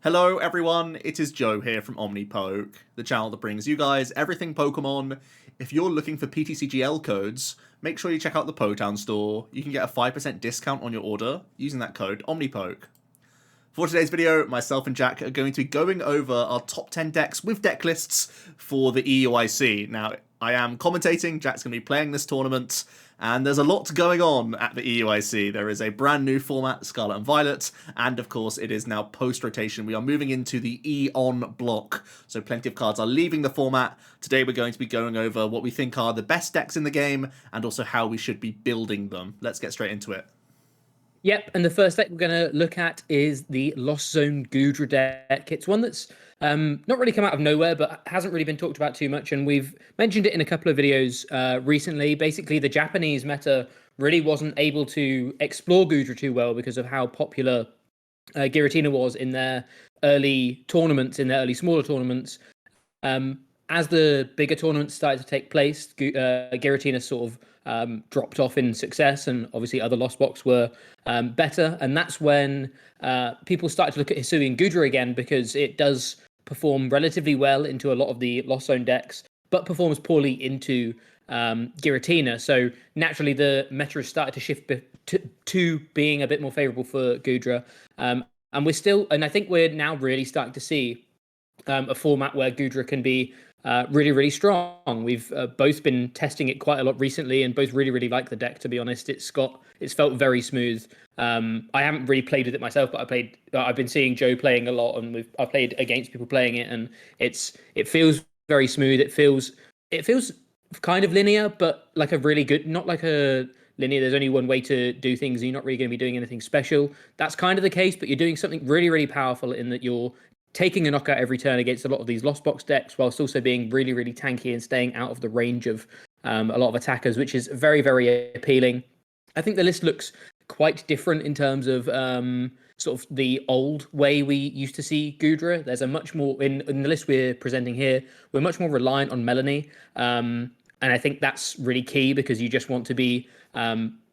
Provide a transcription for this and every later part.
Hello everyone, it is Joe here from OmniPoke, the channel that brings you guys everything Pokemon. If you're looking for PTCGL codes, make sure you check out the Potown store. You can get a 5% discount on your order using that code OmniPoke. For today's video, myself and Jack are going to be going over our top 10 decks with deck lists for the EUIC. Now, I am commentating, Jack's going to be playing this tournament, and there's a lot going on at the EUIC. There is a brand new format, Scarlet and Violet, and of course it is now post-rotation. We are moving into the Eon block, so plenty of cards are leaving the format. Today we're going to be going over what we think are the best decks in the game, and also how we should be building them. Let's get straight into it. Yep, and the first deck we're going to look at is the Lost Zone Goodra deck. It's one that's not really come out of nowhere, but hasn't really been talked about too much, and we've mentioned it in a couple of videos recently. Basically, the Japanese meta really wasn't able to explore Goodra too well because of how popular Giratina was in their early tournaments, in their early smaller tournaments. As the bigger tournaments started to take place, Giratina sort of dropped off in success, and obviously other Lost Box were better. And that's when people started to look at Hisui and Goodra again, because it does perform relatively well into a lot of the Lost Zone decks, but performs poorly into Giratina. So naturally, the meta has started to shift to being a bit more favorable for Goodra. And I think we're now really starting to see a format where Goodra can be really, really strong. We've both been testing it quite a lot recently, and both really, really like the deck. To be honest, it's felt very smooth. I haven't really played with it myself, but I've been seeing Joe playing a lot, and I've played against people playing it, and it feels very smooth. It feels kind of linear, but like a really good, not like a linear. There's only one way to do things, and you're not really going to be doing anything special. That's kind of the case, but you're doing something really, really powerful in that you're taking a knockout every turn against a lot of these Lost Box decks, whilst also being really, really tanky and staying out of the range of a lot of attackers, which is very, very appealing. I think the list looks quite different in terms of sort of the old way we used to see Goodra. There's a much more, in the list we're presenting here, we're much more reliant on Melanie. And I think that's really key, because you just want to be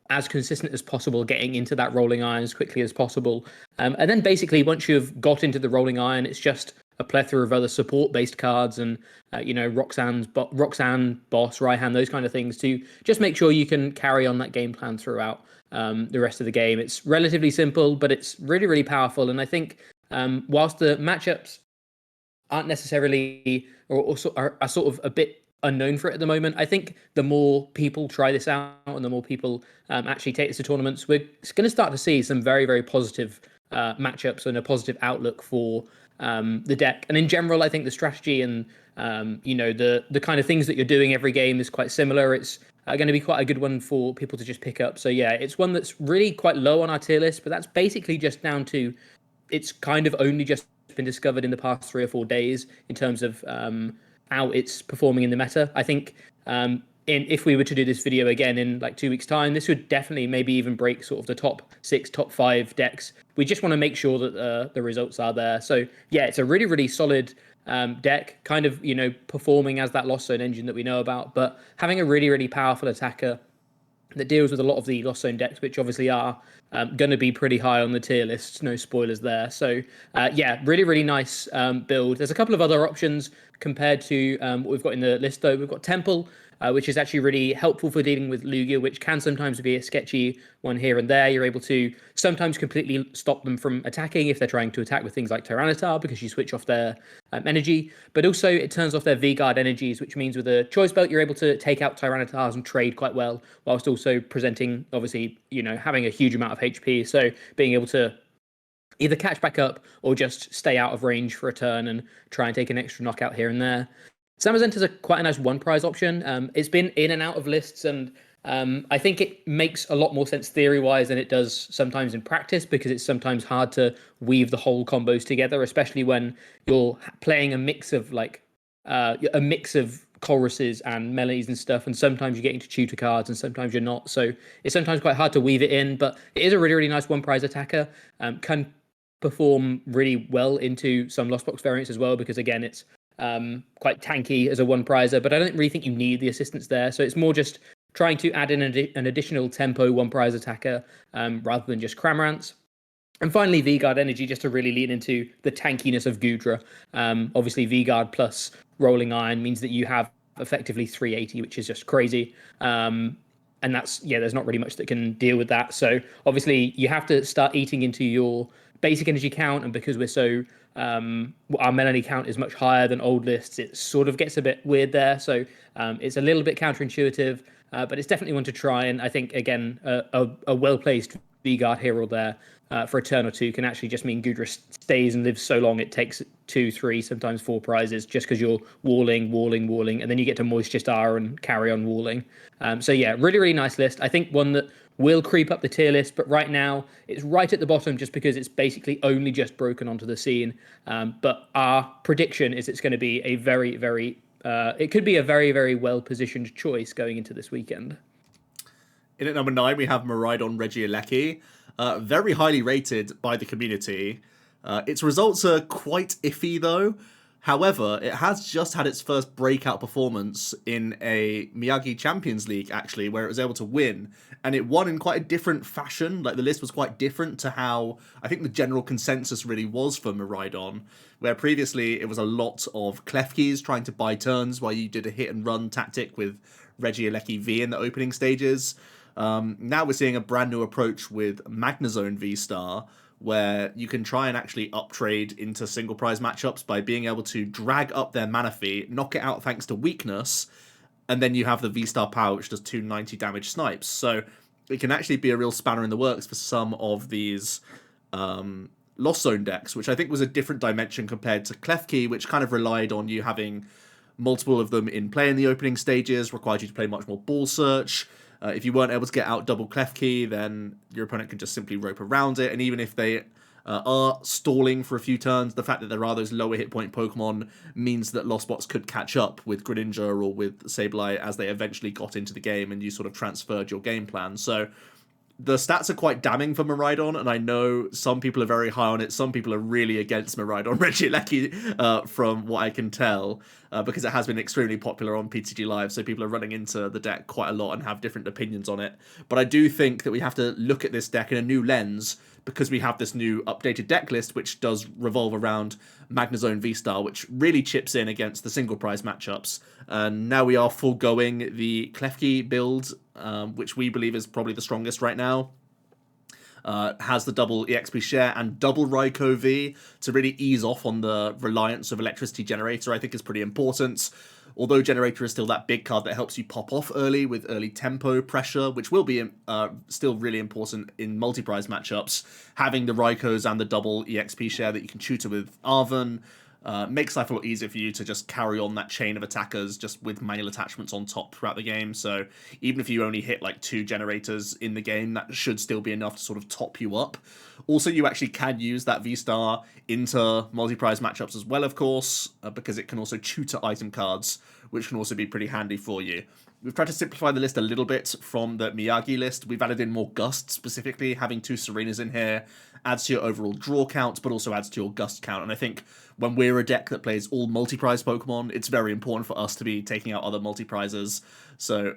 as consistent as possible, getting into that rolling iron as quickly as possible. And then basically, once you've got into the rolling iron, it's just a plethora of other support-based cards and, Roxanne, Boss, Raihan, those kind of things, to just make sure you can carry on that game plan throughout the rest of the game. It's relatively simple, but it's really, really powerful. And I think whilst the matchups aren't necessarily or are sort of a bit unknown for it at the moment, I think the more people try this out and the more people actually take this to tournaments, we're going to start to see some very, very positive matchups and a positive outlook for the deck. And in general, I think the strategy and the kind of things that you're doing every game is quite similar. It's going to be quite a good one for people to just pick up. So yeah, it's one that's really quite low on our tier list, but that's basically just down to it's kind of only just been discovered in the past 3 or 4 days in terms of how it's performing in the meta. I think if we were to do this video again in like 2 weeks' time, this would definitely maybe even break sort of the top 6, top 5 decks. We just want to make sure that the results are there. So yeah, it's a really, really solid deck, kind of, performing as that Lost Zone engine that we know about, but having a really, really powerful attacker that deals with a lot of the Lost Zone decks, which obviously are going to be pretty high on the tier list. No spoilers there. So yeah, really, really nice build. There's a couple of other options compared to what we've got in the list, though. We've got Temple, which is actually really helpful for dealing with Lugia, which can sometimes be a sketchy one here and there. You're able to sometimes completely stop them from attacking if they're trying to attack with things like Tyranitar, because you switch off their energy. But also it turns off their V-Guard energies, which means with a Choice Belt, you're able to take out Tyranitars and trade quite well, whilst also presenting, obviously, having a huge amount of HP. So being able to either catch back up or just stay out of range for a turn and try and take an extra knockout here and there. Zamazenta is quite a nice one prize option. It's been in and out of lists, and I think it makes a lot more sense theory-wise than it does sometimes in practice, because it's sometimes hard to weave the whole combos together, especially when you're playing a mix of choruses and melodies and stuff, and sometimes you're getting to tutor cards and sometimes you're not. So it's sometimes quite hard to weave it in, but it is a really, really nice one prize attacker. Can perform really well into some Lost Box variants as well, because again, it's quite tanky as a one prizer, but I don't really think you need the assistance there. So it's more just trying to add in an additional tempo one prize attacker rather than just Cramorants. And finally, V-Guard Energy, just to really lean into the tankiness of Gudra. Obviously, V-Guard plus Rolling Iron means that you have effectively 380, which is just crazy. And that's, yeah, there's not really much that can deal with that. So obviously, you have to start eating into your basic energy count. And because we're so, our Melanie count is much higher than old lists, it sort of gets a bit weird there. So it's a little bit counterintuitive, but it's definitely one to try. And I think, again, a well-placed V-Guard hero there for a turn or two can actually just mean Gudra stays and lives so long it takes 2, 3, sometimes 4 prizes just because you're walling, and then you get to Moisture Star and carry on walling. So yeah, really, really nice list. I think one that will creep up the tier list, but right now it's right at the bottom just because it's basically only just broken onto the scene. But our prediction is it's going to be a very, very, it could be a very, very well positioned choice going into this weekend. In at number 9, we have Miraldon Regieleki. Very highly rated by the community. Its results are quite iffy, though. However, it has just had its first breakout performance in a Miyagi Champions League, actually, where it was able to win. And it won in quite a different fashion. Like, the list was quite different to how I think the general consensus really was for Miraldon, where previously it was a lot of Klefkis trying to buy turns while you did a hit-and-run tactic with Regieleki V in the opening stages. Now we're seeing a brand new approach with Magnezone V-Star, where you can try and actually uptrade into single prize matchups by being able to drag up their mana fee, knock it out thanks to weakness, and then you have the V-Star power, which does 290 damage snipes. So it can actually be a real spanner in the works for some of these Lost Zone decks, which I think was a different dimension compared to Klefki, which kind of relied on you having multiple of them in play in the opening stages, required you to play much more ball search. If you weren't able to get out double Klefki, then your opponent can just simply rope around it. And even if they are stalling for a few turns, the fact that there are those lower hit point Pokemon means that Lost Box could catch up with Greninja or with Sableye as they eventually got into the game and you sort of transferred your game plan. So the stats are quite damning for Miraldon, and I know some people are very high on it. Some people are really against Miraldon Regieleki, from what I can tell, because it has been extremely popular on PTG Live, so people are running into the deck quite a lot and have different opinions on it. But I do think that we have to look at this deck in a new lens, because we have this new updated deck list, which does revolve around Magnezone V-Star, which really chips in against the single prize matchups. And now we are foregoing the Klefki build, which we believe is probably the strongest right now. Has the double EXP share and double Raikou V to really ease off on the reliance of Electricity Generator, I think is pretty important. Although Generator is still that big card that helps you pop off early with early tempo pressure, which will be still really important in multi-prize matchups, having the Raikous and the double EXP share that you can tutor with Arven makes life a lot easier for you to just carry on that chain of attackers just with manual attachments on top throughout the game. So even if you only hit like 2 generators in the game, that should still be enough to sort of top you up. Also, you actually can use that V-Star into multi-prize matchups as well, of course, because it can also tutor item cards, which can also be pretty handy for you. We've tried to simplify the list a little bit from the Miyagi list. We've added in more Gust, specifically. Having 2 Serenas in here adds to your overall draw count, but also adds to your Gust count. And I think when we're a deck that plays all multi-prize Pokemon, it's very important for us to be taking out other multi-prizes. So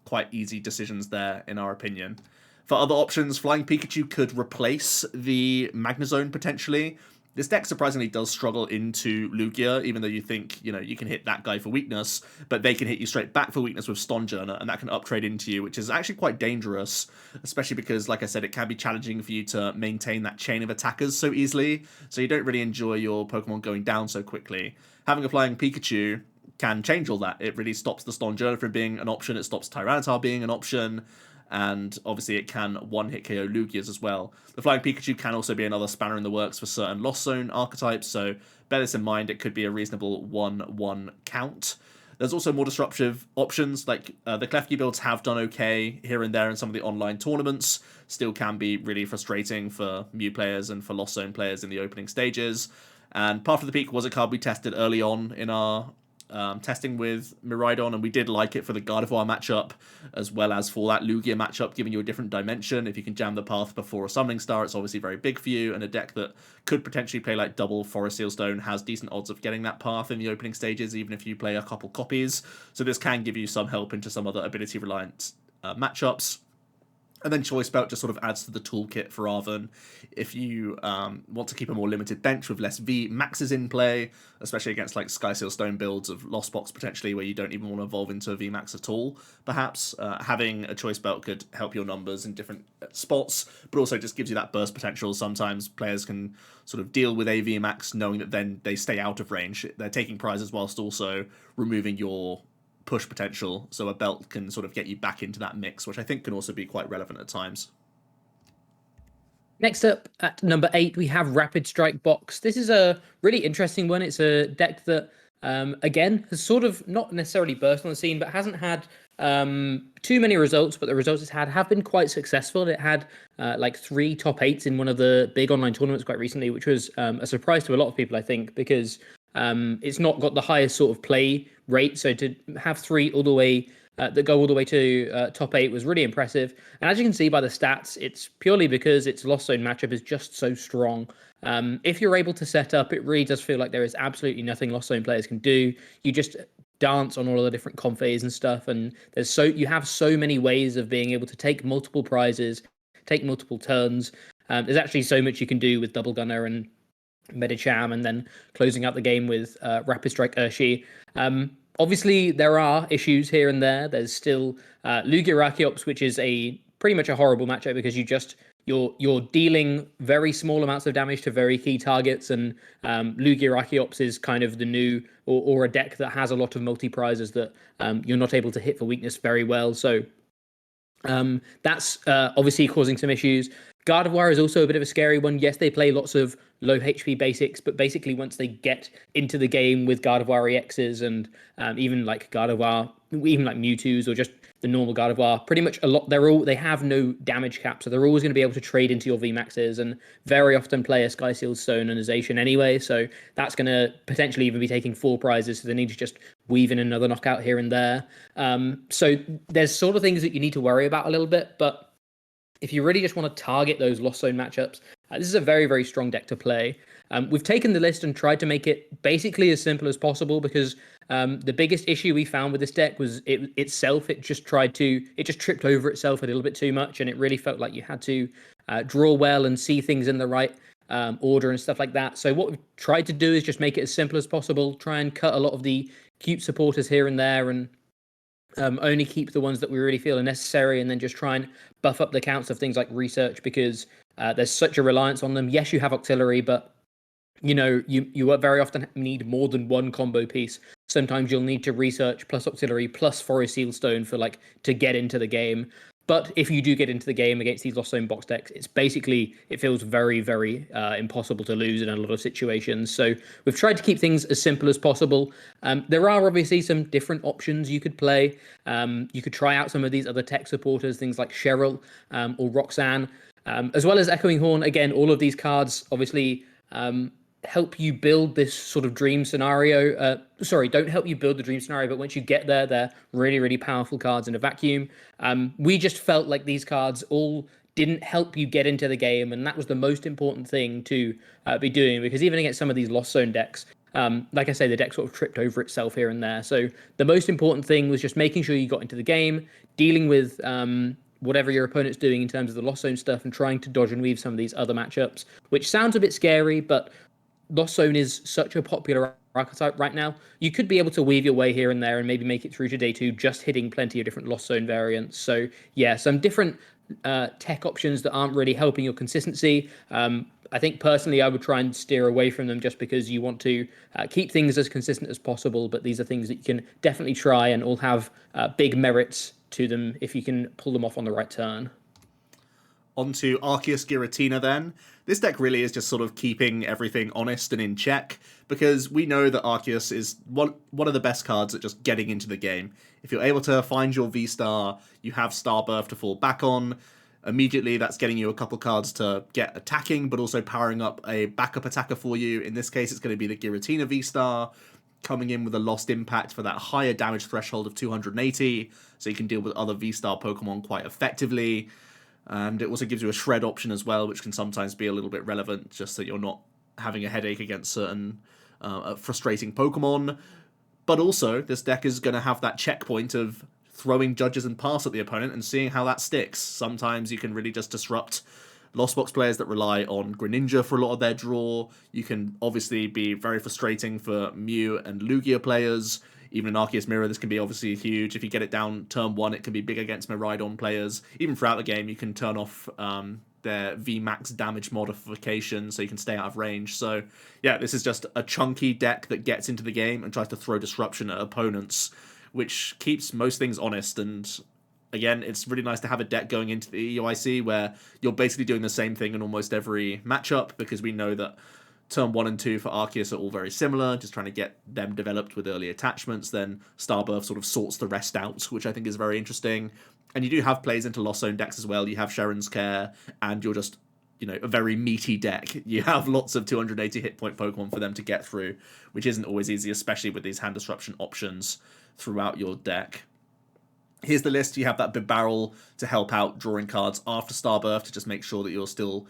quite easy decisions there, in our opinion. For other options, Flying Pikachu could replace the Magnezone, potentially. This deck surprisingly does struggle into Lugia, even though you think, you can hit that guy for weakness, but they can hit you straight back for weakness with Stonjourner, and that can uptrade into you, which is actually quite dangerous, especially because, like I said, it can be challenging for you to maintain that chain of attackers so easily, so you don't really enjoy your Pokemon going down so quickly. Having a Flying Pikachu can change all that. It really stops the Stonjourner from being an option, it stops Tyranitar being an option, and obviously it can one-hit KO Lugias as well. The Flying Pikachu can also be another spanner in the works for certain Lost Zone archetypes, so bear this in mind, it could be a reasonable 1-1 count. There's also more disruptive options, like the Klefki builds have done okay here and there in some of the online tournaments, still can be really frustrating for Mew players and for Lost Zone players in the opening stages. And Path of the Peak was a card we tested early on in our testing with Miraldon, and we did like it for the Gardevoir matchup, as well as for that Lugia matchup, giving you a different dimension. If you can jam the path before a Summoning Star, it's obviously very big for you, and a deck that could potentially play like double Forest Sealstone has decent odds of getting that path in the opening stages, even if you play a couple copies. So this can give you some help into some other ability-reliant matchups. And then Choice Belt just sort of adds to the toolkit for Arven if you want to keep a more limited bench with less V maxes in play, especially against like Skyseal Stone builds of Lost Box potentially, where you don't even want to evolve into a V max at all. Perhaps having a Choice Belt could help your numbers in different spots, but also just gives you that burst potential. Sometimes players can sort of deal with a V max knowing that then they stay out of range. They're taking prizes whilst also removing your push potential, so a belt can sort of get you back into that mix, which I think can also be quite relevant at times. Next up at number 8, we have Rapid Strike Box. This is a really interesting one. It's a deck that, again, has sort of not necessarily burst on the scene, but hasn't had too many results, but the results it's had have been quite successful. It had like 3 top 8s in one of the big online tournaments quite recently, which was a surprise to a lot of people, I think, because it's not got the highest sort of play rate. So to have 3 all the way that go all the way to top 8 was really impressive. And as you can see by the stats, it's purely because its Lost Zone matchup is just so strong. If you're able to set up, it really does feel like there is absolutely nothing Lost Zone players can do. You just dance on all of the different confays and stuff, and you have so many ways of being able to take multiple prizes, take multiple turns. There's actually so much you can do with Double Gunner and Medicham, and then closing out the game with Rapid Strike Urshi. Obviously, there are issues here and there. There's still Lugia Archeops, which is pretty much a horrible matchup because you're dealing very small amounts of damage to very key targets, and Lugia Archeops is kind of the new or a deck that has a lot of multi prizes that you're not able to hit for weakness very well. So that's obviously causing some issues. Gardevoir is also a bit of a scary one. Yes, they play lots of low HP basics, but basically once they get into the game with Gardevoir EXs and even like Gardevoir, even like Mewtwo's or just the normal Gardevoir, pretty much they have no damage cap, so they're always going to be able to trade into your VMAXs and very often play a Skyseal Stone and a Zacian anyway, so that's going to potentially even be taking 4 prizes, so they need to just weave in another knockout here and there. So there's sort of things that you need to worry about a little bit, but if you really just want to target those Lost Zone matchups, this is a very, very strong deck to play. We've taken the list and tried to make it basically as simple as possible because the biggest issue we found with this deck was it itself. It just tripped over itself a little bit too much, and it really felt like you had to draw well and see things in the right order and stuff like that. So what we've tried to do is just make it as simple as possible, try and cut a lot of the cute supporters here and there, and only keep the ones that we really feel are necessary, and then just try and buff up the counts of things like research because there's such a reliance on them. Yes, you have auxiliary, but you very often need more than one combo piece. Sometimes you'll need to research plus auxiliary plus Forest Seal Stone to get into the game. But if you do get into the game against these Lost Zone box decks, it feels very, very impossible to lose in a lot of situations. So we've tried to keep things as simple as possible. There are obviously some different options you could play. You could try out some of these other tech supporters, things like Cheryl or Roxanne, as well as Echoing Horn. Again, all of these cards obviously help you build this sort of dream scenario. Don't help you build the dream scenario, but once you get there, they're really, really powerful cards in a vacuum. We just felt like these cards all didn't help you get into the game, and that was the most important thing to be doing, because even against some of these Lost Zone decks, like I say, the deck sort of tripped over itself here and there. So the most important thing was just making sure you got into the game, dealing with whatever your opponent's doing in terms of the Lost Zone stuff, and trying to dodge and weave some of these other matchups, which sounds a bit scary, but Lost Zone is such a popular archetype right now. You could be able to weave your way here and there and maybe make it through to day 2 just hitting plenty of different Lost Zone variants. So yeah, some different tech options that aren't really helping your consistency. I think personally I would try and steer away from them just because you want to keep things as consistent as possible, but these are things that you can definitely try and all have big merits to them if you can pull them off on the right turn. Onto Arceus Giratina then. This deck really is just sort of keeping everything honest and in check, because we know that Arceus is one of the best cards at just getting into the game. If you're able to find your V-Star, you have Starbirth to fall back on. Immediately, that's getting you a couple cards to get attacking, but also powering up a backup attacker for you. In this case, it's going to be the Giratina V-Star, coming in with a Lost Impact for that higher damage threshold of 280, so you can deal with other V-Star Pokemon quite effectively. And it also gives you a Shred option as well, which can sometimes be a little bit relevant, just so you're not having a headache against certain frustrating Pokemon. But also, this deck is going to have that checkpoint of throwing judges and pass at the opponent and seeing how that sticks. Sometimes you can really just disrupt Lost Box players that rely on Greninja for a lot of their draw. You can obviously be very frustrating for Mew and Lugia players. Even in Arceus Mirror, this can be obviously huge. If you get it down turn 1, it can be big against Miraldon players. Even throughout the game, you can turn off their VMAX damage modification so you can stay out of range. So yeah, this is just a chunky deck that gets into the game and tries to throw disruption at opponents, which keeps most things honest. And again, it's really nice to have a deck going into the EUIC where you're basically doing the same thing in almost every matchup, because we know that turn 1 and 2 for Arceus are all very similar, just trying to get them developed with early attachments. Then Starbirth sort of sorts the rest out, which I think is very interesting. And you do have plays into Lost Zone decks as well. You have Sharon's Care, and you're just, a very meaty deck. You have lots of 280 hit point Pokemon for them to get through, which isn't always easy, especially with these hand disruption options throughout your deck. Here's the list. You have that big barrel to help out drawing cards after Starbirth to just make sure that you're still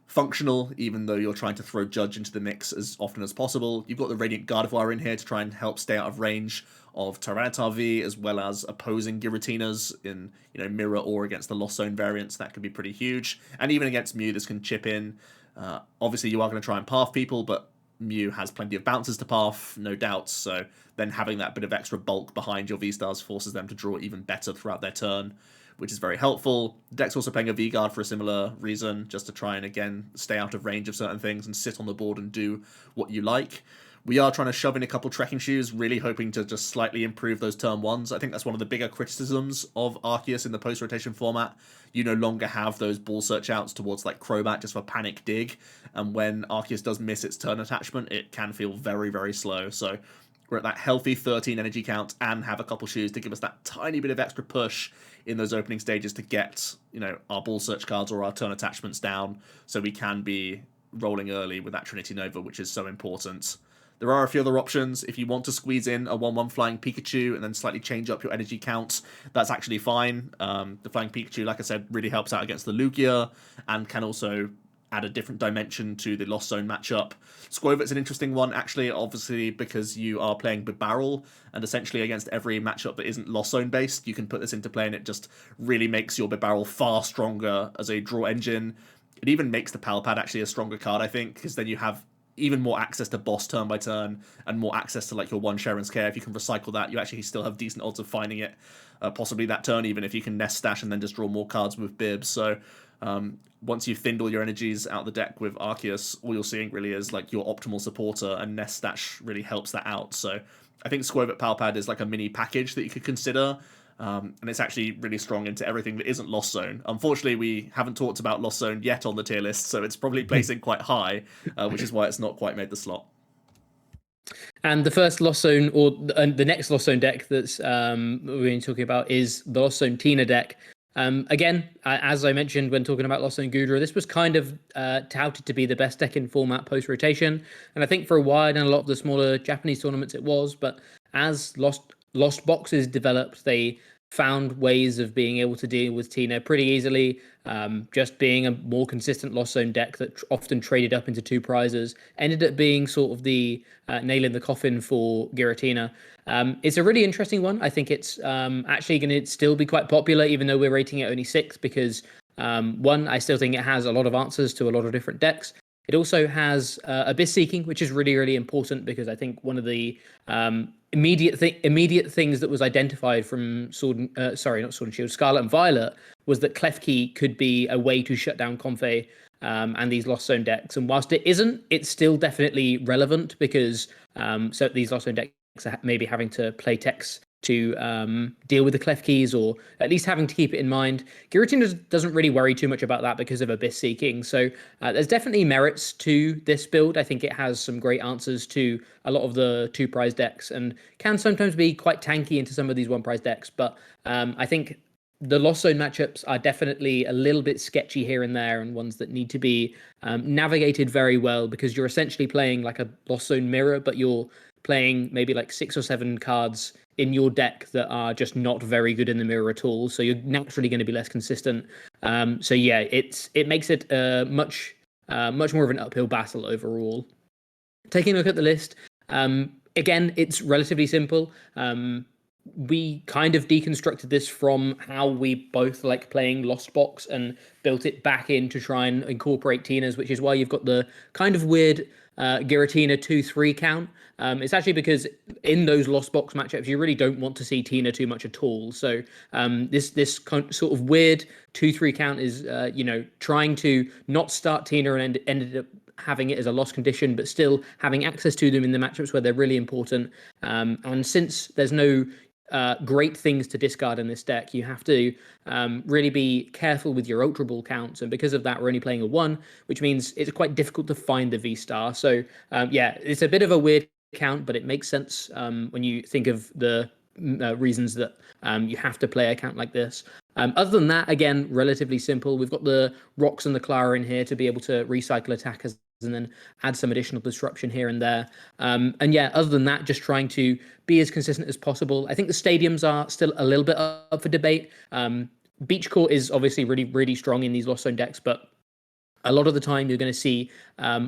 functional, even though you're trying to throw Judge into the mix as often as possible. You've got the Radiant Gardevoir in here to try and help stay out of range of Tyranitar V, as well as opposing Giratinas in Mirror or against the Lost Zone variants. That could be pretty huge. And even against Mew, this can chip in. Obviously, you are going to try and path people, but Mew has plenty of bounces to path, no doubts, so then having that bit of extra bulk behind your V-Stars forces them to draw even better throughout their turn, which is very helpful. The deck's also playing a V-Guard for a similar reason, just to try and, again, stay out of range of certain things and sit on the board and do what you like. We are trying to shove in a couple trekking shoes, really hoping to just slightly improve those turn 1s. I think that's one of the bigger criticisms of Arceus in the post-rotation format. You no longer have those ball search outs towards like Crobat just for panic dig, and when Arceus does miss its turn attachment, it can feel very, very slow. So we're at that healthy 13 energy count and have a couple shoes to give us that tiny bit of extra push in those opening stages to get, our ball search cards or our turn attachments down, so we can be rolling early with that Trinity Nova, which is so important. There are a few other options. If you want to squeeze in a 1-1 Flying Pikachu and then slightly change up your energy count, that's actually fine. The Flying Pikachu, like I said, really helps out against the Lugia and can also add a different dimension to the Lost Zone matchup. Squovet's an interesting one, actually, obviously, because you are playing Barrel, and essentially against every matchup that isn't Lost Zone based, you can put this into play, and it just really makes your Barrel far stronger as a draw engine. It even makes the Palpad actually a stronger card, I think, because then you have even more access to boss turn by turn and more access to like your one Sharon's Care. If you can recycle that, you actually still have decent odds of finding it, possibly that turn, even if you can nest stash and then just draw more cards with Bib. So once you've thinned all your energies out of the deck with Arceus, all you're seeing really is like your optimal supporter, and nest stash really helps that out. So I think Squovet Palpad is like a mini package that you could consider. And it's actually really strong into everything that isn't Lost Zone. Unfortunately, we haven't talked about Lost Zone yet on the tier list, so it's probably placing quite high, which is why it's not quite made the slot. And the first Lost Zone, or the next Lost Zone deck that's we've been talking about, is the Lost Zone Tina deck. Again, as I mentioned when talking about Lost Zone Gudra, this was kind of touted to be the best deck in format post-rotation. And I think for a while in a lot of the smaller Japanese tournaments it was, but as Lost Boxes developed, they found ways of being able to deal with Tina pretty easily, just being a more consistent Lost Zone deck that often traded up into 2 prizes, ended up being sort of the nail in the coffin for Giratina. It's a really interesting one. I think it's actually going to still be quite popular, even though we're rating it only 6, because one, I still think it has a lot of answers to a lot of different decks. It also has Abyss Seeking, which is really, really important, because I think one of the immediate things that was identified from Scarlet and Violet was that Klefki could be a way to shut down Confe and these Lost Zone decks. And whilst it isn't, it's still definitely relevant, because so these Lost Zone decks are maybe having to play techs to deal with the clef keys, or at least having to keep it in mind. Giratina doesn't really worry too much about that because of Abyss Seeking. So there's definitely merits to this build. I think it has some great answers to a lot of the 2 prize decks, and can sometimes be quite tanky into some of these 1 prize decks. But I think the Lost Zone matchups are definitely a little bit sketchy here and there, and ones that need to be navigated very well, because you're essentially playing like a Lost Zone mirror, but you're playing maybe like 6 or 7 cards in your deck that are just not very good in the mirror at all. So you're naturally going to be less consistent. So yeah, it makes it much more of an uphill battle overall. Taking a look at the list, again, it's relatively simple. we kind of deconstructed this from how we both like playing Lost Box and built it back in to try and incorporate Tina's, which is why you've got the kind of weird Giratina 2-3 count. It's actually because in those Lost Box matchups, you really don't want to see Tina too much at all. So this sort of weird 2-3 count is, trying to not start Tina and ended up having it as a lost condition, but still having access to them in the matchups where they're really important. And since there's no great things to discard in this deck, you have to really be careful with your Ultra Ball counts. And because of that, we're only playing a 1, which means it's quite difficult to find the V-Star. So it's a bit of a weird count, but it makes sense when you think of the reasons that you have to play a count like this. Other than that, again, relatively simple. We've got the Rocks and the Clara in here to be able to recycle attackers and then add some additional disruption here and there. Other than that, just trying to be as consistent as possible. I think the stadiums are still a little bit up for debate. Beach Court is obviously really, really strong in these Lost Zone decks, but a lot of the time you're going to see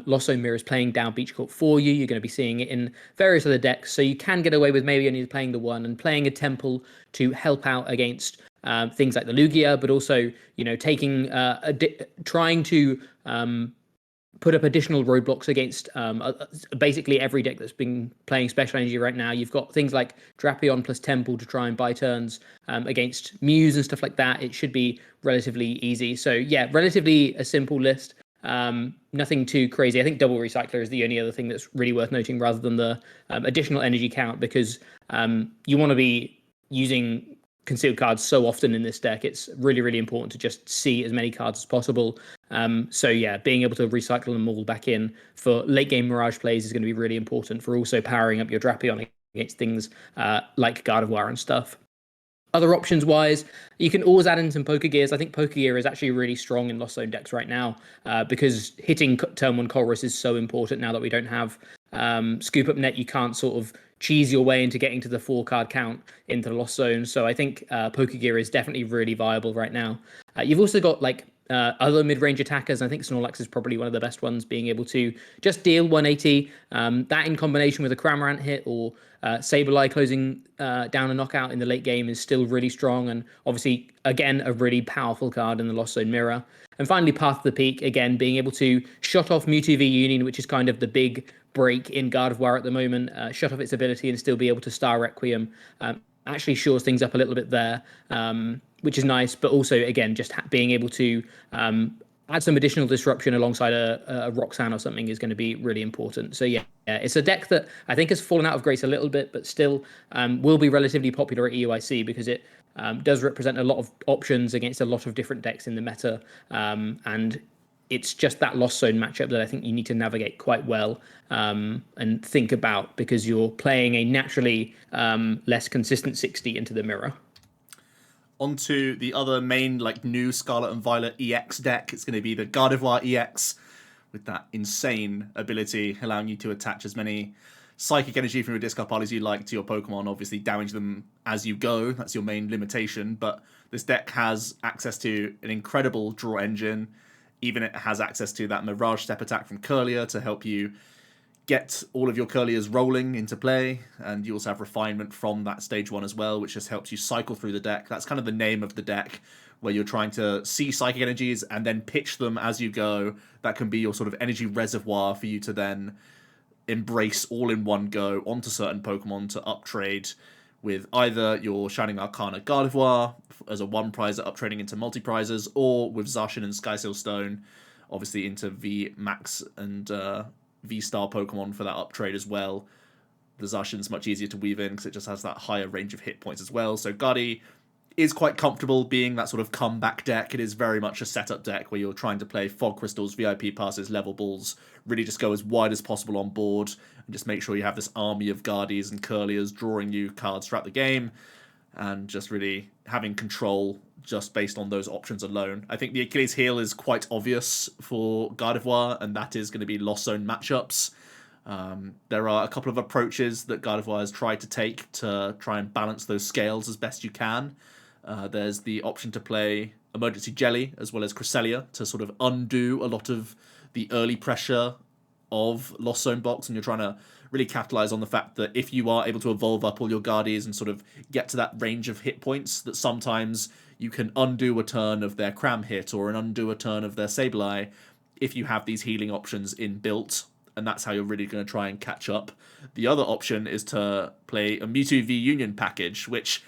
Lost Zone Mirrors playing down Beach Court for you. You're going to be seeing it in various other decks. So you can get away with maybe only playing the 1 and playing a Temple to help out against things like the Lugia, but also, taking trying to put up additional roadblocks against basically every deck that's been playing Special Energy right now. You've got things like Drapion plus Temple to try and buy turns against Muse and stuff like that. It should be relatively easy. So yeah, relatively a simple list. Nothing too crazy. I think Double Recycler is the only other thing that's really worth noting rather than the additional energy count, because you want to be using concealed cards so often in this deck. It's really, really important to just see as many cards as possible. Being able to recycle them all back in for late game Mirage plays is going to be really important for also powering up your Drapion against things like Gardevoir and stuff. Other options wise, you can always add in some Poker Gears. I think Poker Gear is actually really strong in Lost Zone decks right now because hitting turn 1 Colress is so important now that we don't have Scoop Up Net. You can't sort of cheese your way into getting to the 4-card count into the Lost Zone. So I think Poker Gear is definitely really viable right now. You've also got other mid-range attackers. I think Snorlax is probably one of the best ones, being able to just deal 180. That in combination with a Cramorant hit or Sableye closing down a knockout in the late game is still really strong, and obviously, again, a really powerful card in the Lost Zone Mirror. And finally, Path to the Peak, again, being able to shut off Mewtwo v Union, which is kind of the big break in Gardevoir at the moment, shut off its ability and still be able to Star Requiem. Actually shores things up a little bit there, which is nice. But also, again, just being able to add some additional disruption alongside a Roxanne or something is going to be really important. So yeah, it's a deck that I think has fallen out of grace a little bit, but still will be relatively popular at EUIC because it does represent a lot of options against a lot of different decks in the meta. And it's just that Lost Zone matchup that I think you need to navigate quite well and think about, because you're playing a naturally less consistent 60 into the mirror. Onto the other main new Scarlet and Violet EX deck. It's going to be the Gardevoir EX with that insane ability allowing you to attach as many psychic energy from your discard pile as you like to your Pokemon. Obviously damage them as you go. That's your main limitation. But this deck has access to an incredible draw engine. Even it has access to that Mirage Step attack from Curlier to help you get all of your Curliers rolling into play, and you also have Refinement from that stage 1 as well, which just helps you cycle through the deck. That's kind of the name of the deck, where you're trying to see psychic energies and then pitch them as you go. That can be your sort of energy reservoir for you to then embrace all in one go onto certain Pokemon to uptrade with either your Shining Arcana Gardevoir as a 1-prizer uptrading into multi-prizers, or with Zacian and Skysail Stone obviously into V-Max and V-Star Pokemon for that uptrade as well. The Zacian's much easier to weave in because it just has that higher range of hit points as well. So Guardy is quite comfortable being that sort of comeback deck. It is very much a setup deck where you're trying to play Fog Crystals, VIP passes, level balls, really just go as wide as possible on board and just make sure you have this army of Guardies and Curliers drawing you cards throughout the game and just really having control just based on those options alone. I think the Achilles heel is quite obvious for Gardevoir, and that is going to be Lost Zone matchups. There are a couple of approaches that Gardevoir has tried to take to try and balance those scales as best you can. There's the option to play Emergency Jelly as well as Cresselia to sort of undo a lot of the early pressure of Lost Zone box, and you're trying to really capitalize on the fact that if you are able to evolve up all your Guardians and sort of get to that range of hit points, that sometimes you can undo a turn of their Cram hit or an undo a turn of their Sableye if you have these healing options inbuilt, and that's how you're really going to try and catch up. The other option is to play a Mewtwo V Union package, which,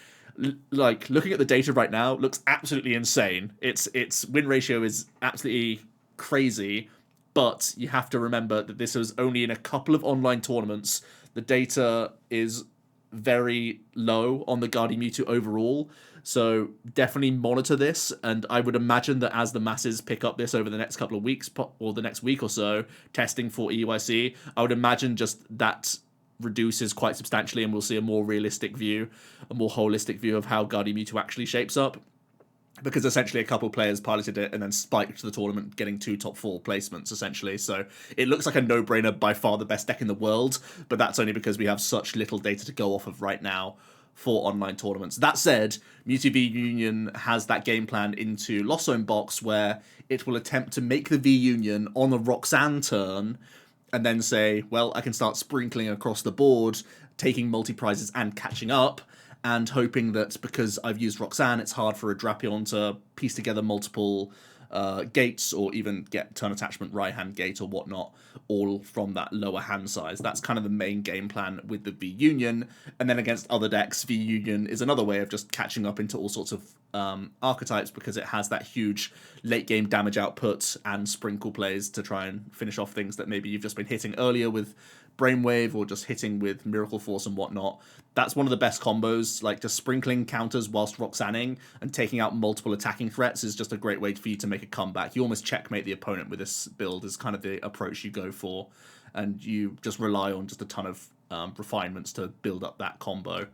like, looking at the data right now, looks absolutely insane. Its win ratio is absolutely crazy, but you have to remember that this was only in a couple of online tournaments. The data is very low on the Guardian Mewtwo overall, so definitely monitor this, and I would imagine that as the masses pick up this over the next couple of weeks, or the next week or so, testing for EUIC, I would imagine just that reduces quite substantially, and we'll see a more realistic view, a more holistic view of how Guardian Mewtwo actually shapes up. Because essentially a couple players piloted it and then spiked the tournament, getting 2 top 4 placements, essentially. So it looks like a no-brainer, by far the best deck in the world, but that's only because we have such little data to go off of right now for online tournaments. That said, Mewtwo V Union has that game plan into Lost Zone box where it will attempt to make the V Union on a Roxanne turn, and then say, well, I can start sprinkling across the board, taking multi-prizes and catching up, and hoping that because I've used Roxanne, it's hard for a Drapion to piece together multiple gates or even get turn attachment right hand gate or whatnot, all from that lower hand size. That's kind of the main game plan with the V Union. And then against other decks, V Union is another way of just catching up into all sorts of archetypes, because it has that huge late game damage output and sprinkle plays to try and finish off things that maybe you've just been hitting earlier with Brainwave or just hitting with Miracle Force and whatnot. That's one of the best combos. Like, just sprinkling counters whilst Roxanning and taking out multiple attacking threats is just a great way for you to make a comeback. You almost checkmate the opponent with this build, is kind of the approach you go for, and you just rely on just a ton of refinements to build up that combo.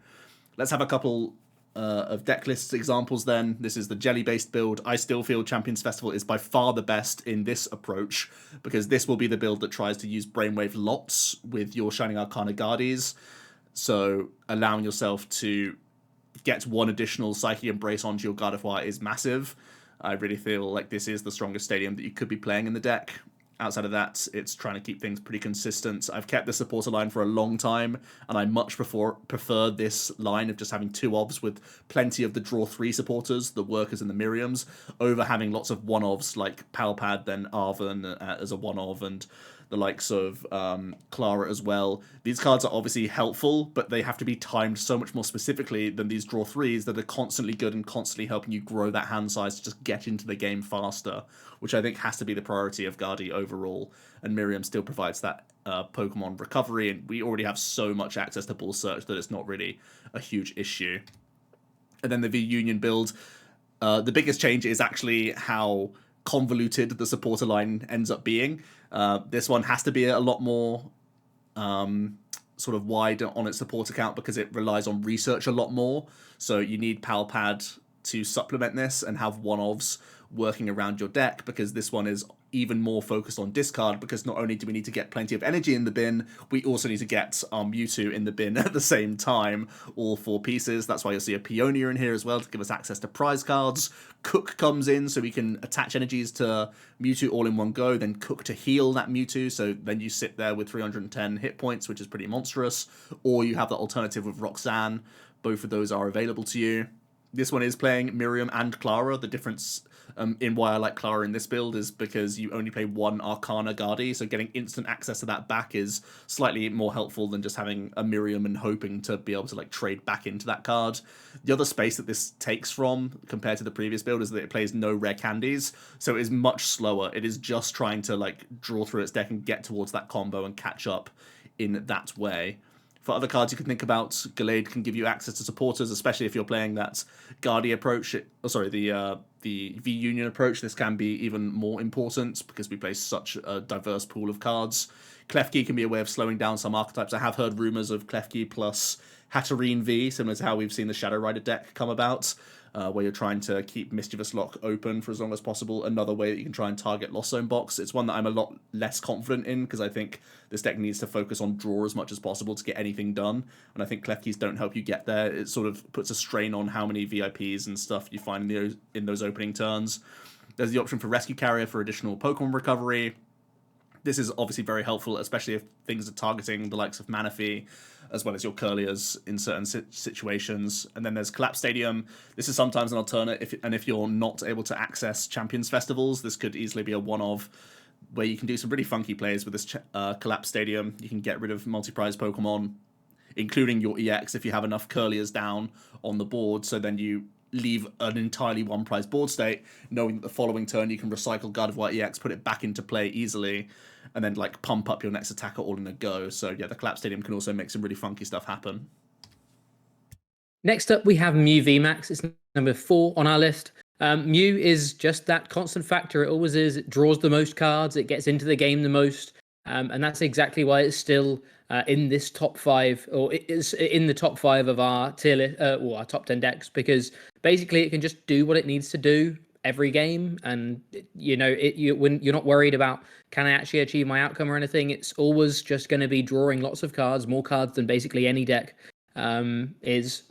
Let's have a couple of deck lists examples then. This is the jelly-based build. I still feel Champions Festival is by far the best in this approach, because this will be the build that tries to use Brainwave lots with your Shining Arcana Guardies, so allowing yourself to get one additional Psychic Embrace onto your Gardevoir is massive. I really feel like this is the strongest stadium that you could be playing in the deck. Outside of that, it's trying to keep things pretty consistent. I've kept the supporter line for a long time, and I much prefer this line of just having 2 ofs with plenty of the draw 3 supporters, the Workers and the Miriams, over having lots of 1 ofs like Palpad, then Arven as a 1 of, and the likes of Clara as well. These cards are obviously helpful, but they have to be timed so much more specifically than these draw 3s that are constantly good and constantly helping you grow that hand size to just get into the game faster, which I think has to be the priority of Guardi overall. And Miriam still provides that Pokemon recovery, and we already have so much access to Ball Search that it's not really a huge issue. And then the V Union build, the biggest change is actually how convoluted the supporter line ends up being. This one has to be a lot more sort of wide on its supporter count, because it relies on research a lot more. So you need Palpad to supplement this and have 1-ofs working around your deck, because this one is even more focused on discard, because not only do we need to get plenty of energy in the bin, we also need to get our Mewtwo in the bin at the same time, all 4 pieces. That's why you'll see a Peonia in here as well to give us access to prize cards. Cook comes in so we can attach energies to Mewtwo all in one go, then Cook to heal that Mewtwo, so then you sit there with 310 hit points, which is pretty monstrous. Or you have the alternative with Roxanne. Both of those are available to you. This one is playing Miriam and Clara. The difference in why I like Clara in this build is because you only play 1 Arcana Guardi, so getting instant access to that back is slightly more helpful than just having a Miriam and hoping to be able to like trade back into that card. The other space that this takes from, compared to the previous build, is that it plays no rare candies, so it is much slower. It is just trying to like draw through its deck and get towards that combo and catch up in that way. For other cards you can think about, Gallade can give you access to supporters, especially if you're playing that Guardi approach. The V Union approach. This can be even more important because we play such a diverse pool of cards. Klefki can be a way of slowing down some archetypes. I have heard rumors of Klefki plus Hatterene V, similar to how we've seen the Shadow Rider deck come about, where you're trying to keep Mischievous Lock open for as long as possible. Another way that you can try and target Lost Zone box. It's one that I'm a lot less confident in, because I think this deck needs to focus on draw as much as possible to get anything done, and I think Klefkis don't help you get there. It sort of puts a strain on how many VIPs and stuff you find in those opening turns. There's the option for Rescue Carrier for additional Pokemon recovery. This is obviously very helpful, especially if things are targeting the likes of Manaphy, as well as your Curliers in certain situations. And then there's Collapse Stadium. This is sometimes an alternate, if you're not able to access Champions Festivals, this could easily be a one-of, where you can do some really funky plays with this Collapse Stadium. You can get rid of multi-prize Pokemon, including your EX if you have enough Curliers down on the board, so then you leave an entirely one-prize board state, knowing that the following turn you can recycle Guard of White EX, put it back into play easily, and then like pump up your next attacker all in a go. So yeah, the Collapse Stadium can also make some really funky stuff happen. Next up, we have Mew VMAX. It's number 4 on our list. Mew is just that constant factor. It always is. It draws the most cards. It gets into the game the most. And that's exactly why it's still in this top 5, or it is in the top 5 of our tier list, or our top 10 decks, because basically it can just do what it needs to do every game. And when you're not worried about, can I actually achieve my outcome or anything, it's always just going to be drawing lots of cards, more cards than basically any deck is.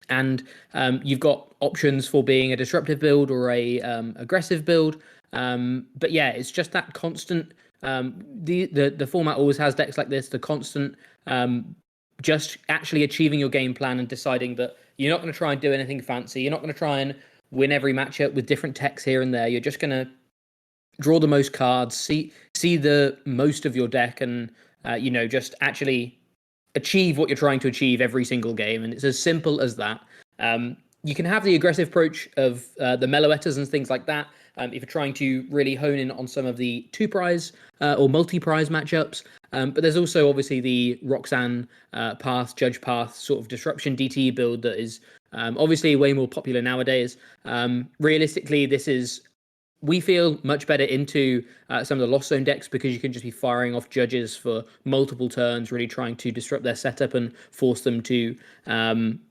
And you've got options for being a disruptive build or a aggressive build. But yeah, it's just that constant. The format always has decks like this. The constant, just actually achieving your game plan and deciding that you're not going to try and do anything fancy. You're not going to try and win every matchup with different techs here and there. You're just going to draw the most cards, see the most of your deck, and just actually achieve what you're trying to achieve every single game. And it's as simple as that. You can have the aggressive approach of the Meloettas and things like that if you're trying to really hone in on some of the 2-prize or multi-prize matchups. But there's also obviously the Roxanne path, Judge path sort of disruption DT build that is obviously way more popular nowadays. Realistically, this is, we feel, much better into some of the Lost Zone decks, because you can just be firing off Judges for multiple turns, really trying to disrupt their setup and force them to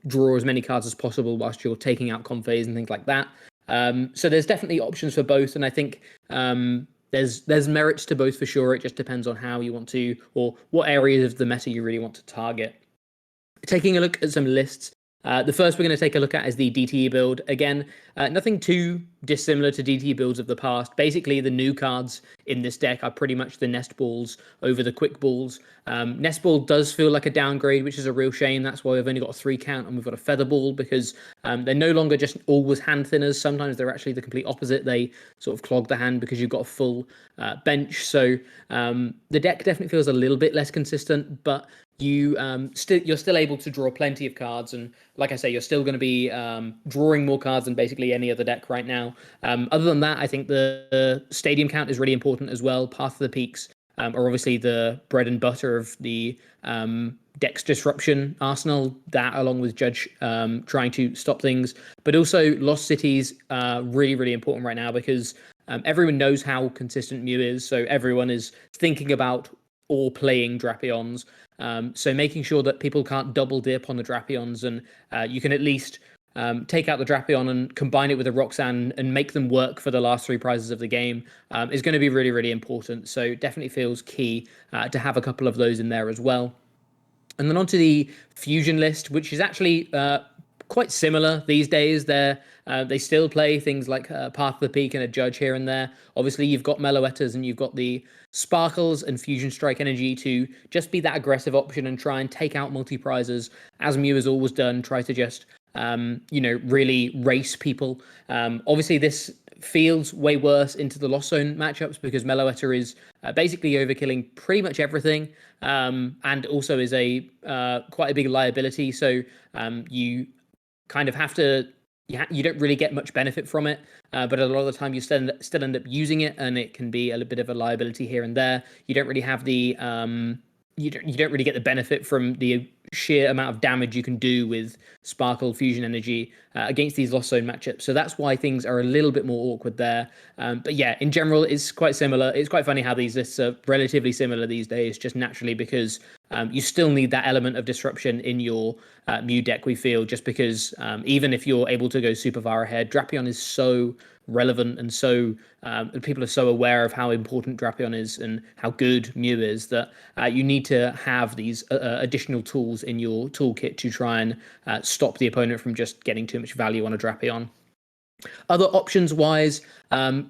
draw as many cards as possible whilst you're taking out Conveys and things like that. So there's definitely options for both, and I think there's merits to both for sure. It just depends on how you want to, or what areas of the meta you really want to target. Taking a look at some lists. The first we're going to take a look at is the DTE build. Again, nothing too dissimilar to DTE builds of the past. Basically, the new cards in this deck are pretty much the Nest Balls over the Quick Balls. Nest Ball does feel like a downgrade, which is a real shame. That's why we've only got a 3 count and we've got a Feather Ball, because they're no longer just always hand thinners. Sometimes they're actually the complete opposite. They sort of clog the hand because you've got a full bench. So the deck definitely feels a little bit less consistent, but you're still able to draw plenty of cards, and like I say, you're still going to be drawing more cards than basically any other deck right now. Other than that, I think the stadium count is really important as well. Path of the Peaks are obviously the bread and butter of the deck's disruption arsenal, that along with Judge trying to stop things, but also Lost Cities are really, really important right now, because everyone knows how consistent Mew is, so everyone is thinking about or playing Drapions. So making sure that people can't double dip on the Drapions, and you can at least take out the Drapion and combine it with a Roxanne and make them work for the last 3 prizes of the game is going to be really, really important. So definitely feels key to have a couple of those in there as well. And then onto the fusion list, which is actually quite similar these days. They still play things like Path of the Peak and a Judge here and there. Obviously, you've got Meloettas and you've got the Sparkles and Fusion Strike Energy to just be that aggressive option and try and take out multi-prizes, as Mew has always done. Try to just, really race people. Obviously, this feels way worse into the Lost Zone matchups, because Meloetta is basically overkilling pretty much everything, and also is a quite a big liability. So you kind of have to, you don't really get much benefit from it, but a lot of the time you still end up using it, and it can be a little bit of a liability here and there. You don't really have the you don't really get the benefit from the sheer amount of damage you can do with Sparkle Fusion Energy against these Lost Zone matchups. So that's why things are a little bit more awkward there. But yeah, in general, it's quite similar. It's quite funny how these lists are relatively similar these days, just naturally, because you still need that element of disruption in your Mew deck, we feel, just because even if you're able to go super far ahead, Drapion is so relevant, and so people are so aware of how important Drapion is and how good Mew is, that you need to have these additional tools in your toolkit to try and stop the opponent from just getting too much value on a Drapion. Other options wise,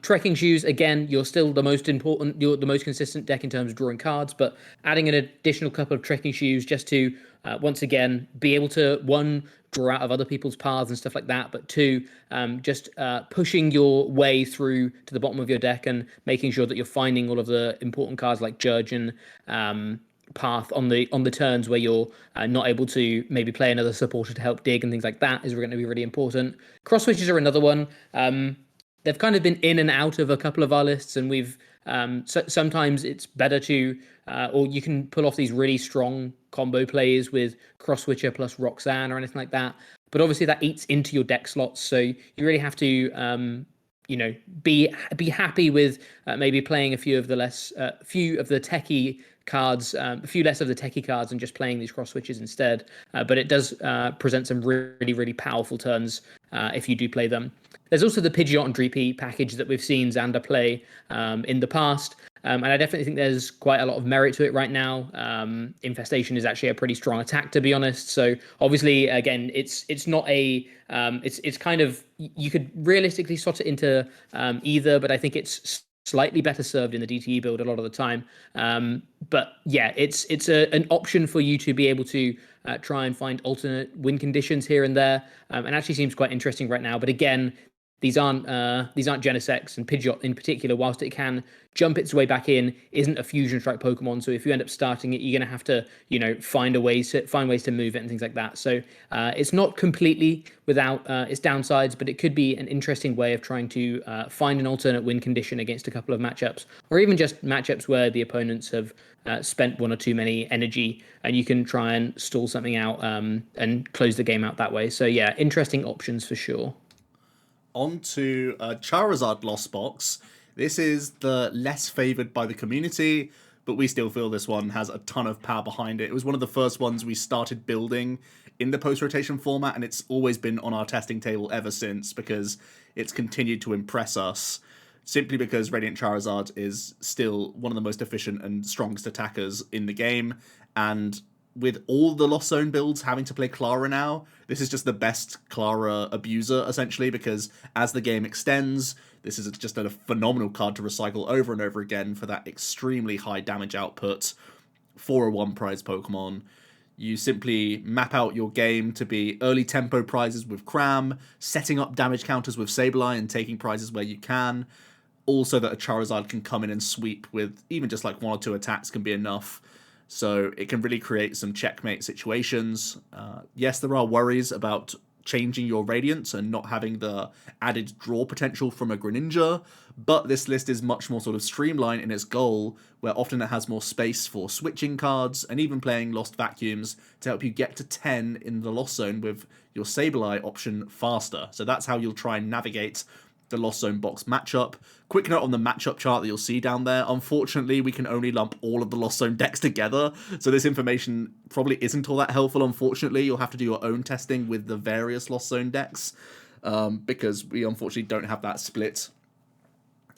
trekking shoes, again, you're still the most important, you're the most consistent deck in terms of drawing cards, but adding an additional couple of trekking shoes just to, once again, be able to, one, draw out of other people's paths and stuff like that, but two, just pushing your way through to the bottom of your deck and making sure that you're finding all of the important cards like Judge and path on the turns where you're not able to maybe play another supporter to help dig and things like that is going to be really important. Cross switches are another one. They've kind of been in and out of a couple of our lists, and we've sometimes it's better to or you can pull off these really strong combo plays with cross switcher plus Roxanne or anything like that. But obviously that eats into your deck slots, so you really have to be happy with maybe playing a few of the techie cards, a few less of the techie cards, and just playing these cross switches instead. But it does present some really powerful turns if you do play them. There's also the Pidgeot and Dreepy package that we've seen Xander play in the past. And I definitely think there's quite a lot of merit to it right now. Infestation is actually a pretty strong attack, to be honest. So obviously, again, it's not a it's kind of, you could realistically slot it into either, but I think it's slightly better served in the DTE build a lot of the time. But yeah, it's an option for you to be able to try and find alternate win conditions here and there, and actually seems quite interesting right now. But again, these aren't Genesects, and Pidgeot in particular, whilst it can jump its way back in, isn't a Fusion Strike Pokemon. So if you end up starting it, you're going to have to, find ways to move it and things like that. So it's not completely without its downsides, but it could be an interesting way of trying to find an alternate win condition against a couple of matchups, or even just matchups where the opponents have spent one or too many energy, and you can try and stall something out and close the game out that way. So yeah, interesting options for sure. On to Charizard Lost Box. This is the less favoured by the community, but we still feel this one has a ton of power behind it. It was one of the first ones we started building in the post-rotation format, and it's always been on our testing table ever since because it's continued to impress us, simply because Radiant Charizard is still one of the most efficient and strongest attackers in the game, and with all the Lost Zone builds having to play Clara now, this is just the best Clara abuser, essentially, because as the game extends, this is just a phenomenal card to recycle over and over again for that extremely high damage output for a one-prize Pokemon. You simply map out your game to be early tempo prizes with Cram, setting up damage counters with Sableye and taking prizes where you can. Also that a Charizard can come in and sweep with even just like one or two attacks can be enough. So it can really create some checkmate situations. Yes, there are worries about changing your Radiance and not having the added draw potential from a Greninja, but this list is much more sort of streamlined in its goal, where often it has more space for switching cards and even playing Lost Vacuums to help you get to 10 in the Lost Zone with your Sableye option faster. So that's how you'll try and navigate the Lost Zone box matchup. Quick note on the matchup chart that you'll see down there. Unfortunately, we can only lump all of the Lost Zone decks together, so this information probably isn't all that helpful, unfortunately. You'll have to do your own testing with the various Lost Zone decks, because we unfortunately don't have that split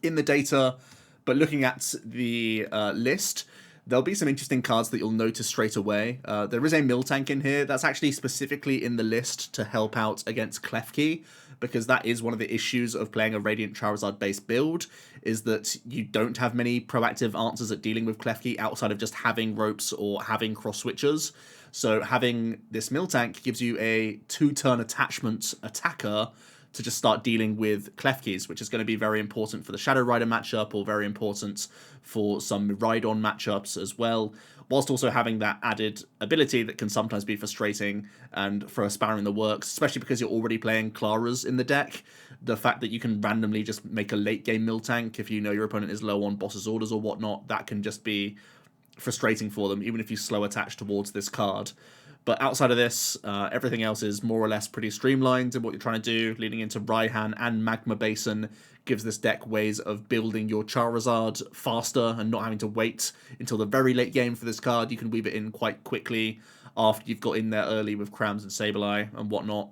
in the data. But looking at the list, there'll be some interesting cards that you'll notice straight away. There is a Miltank in here that's actually specifically in the list to help out against Klefki, because that is one of the issues of playing a Radiant Charizard-based build, is that you don't have many proactive answers at dealing with Klefki outside of just having ropes or having cross-switchers. So having this Miltank gives you a 2-turn attachment attacker to just start dealing with Klefkis, which is going to be very important for the Shadow Rider matchup, or very important for some Rhydon matchups as well, whilst also having that added ability that can sometimes be frustrating and for a spanner in the works, especially because you're already playing Claras in the deck. The fact that you can randomly just make a late game Miltank if you know your opponent is low on boss's orders or whatnot, that can just be frustrating for them, even if you slow attach towards this card. But outside of this, everything else is more or less pretty streamlined in what you're trying to do. Leading into Raihan and Magma Basin gives this deck ways of building your Charizard faster and not having to wait until the very late game for this card. You can weave it in quite quickly after you've got in there early with Crams and Sableye and whatnot.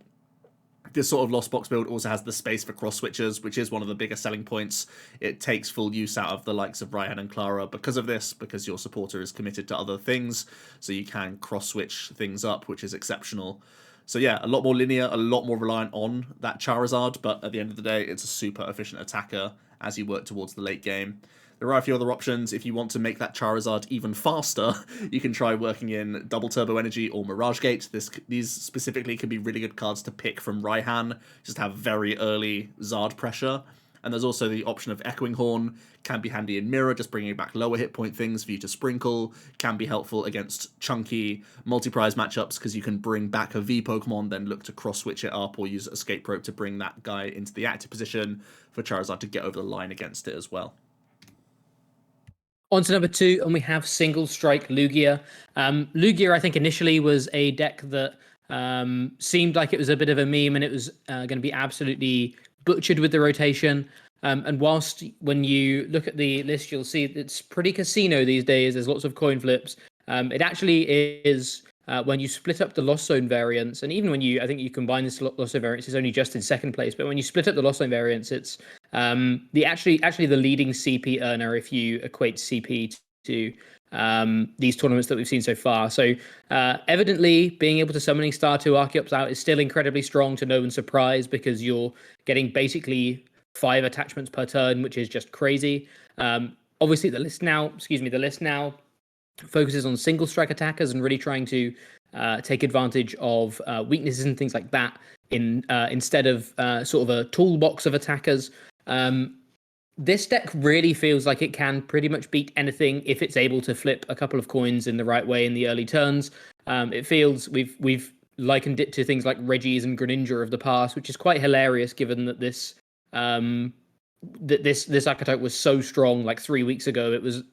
This sort of Lost Box build also has the space for cross switchers, which is one of the biggest selling points. It takes full use out of the likes of Raihan and Clara because of this, because your supporter is committed to other things, so you can cross switch things up, which is exceptional. So yeah, a lot more linear, a lot more reliant on that Charizard, but at the end of the day, it's a super efficient attacker as you work towards the late game. There are a few other options. If you want to make that Charizard even faster, you can try working in Double Turbo Energy or Mirage Gate. These specifically can be really good cards to pick from Raihan, just have very early Zard pressure. And there's also the option of Echoing Horn, can be handy in Mirror, just bringing back lower hit point things for you to sprinkle, can be helpful against chunky multi-prize matchups because you can bring back a V Pokemon, then look to cross-switch it up or use Escape Rope to bring that guy into the active position for Charizard to get over the line against it as well. On to number 2, and we have Single Strike Lugia. Lugia, I think, initially was a deck that seemed like it was a bit of a meme, and it was going to be absolutely butchered with the rotation. And whilst when you look at the list, you'll see it's pretty casino these days. There's lots of coin flips. It actually is when you split up the Lost Zone variants, and even when I think you combine this Lost Zone variants, it's only just in second place. But when you split up the Lost Zone variants, it's actually the leading CP earner if you equate CP to these tournaments that we've seen so far. So evidently, being able to Summoning Star 2 Archeops out is still incredibly strong to no one's surprise because you're getting basically 5 attachments per turn, which is just crazy. Obviously, the list now focuses on single strike attackers and really trying to take advantage of weaknesses and things like that instead of sort of a toolbox of attackers. This deck really feels like it can pretty much beat anything if it's able to flip a couple of coins in the right way in the early turns. It feels we've likened it to things like Regis and Greninja of the past, which is quite hilarious given that this archetype was so strong like 3 weeks ago. It was,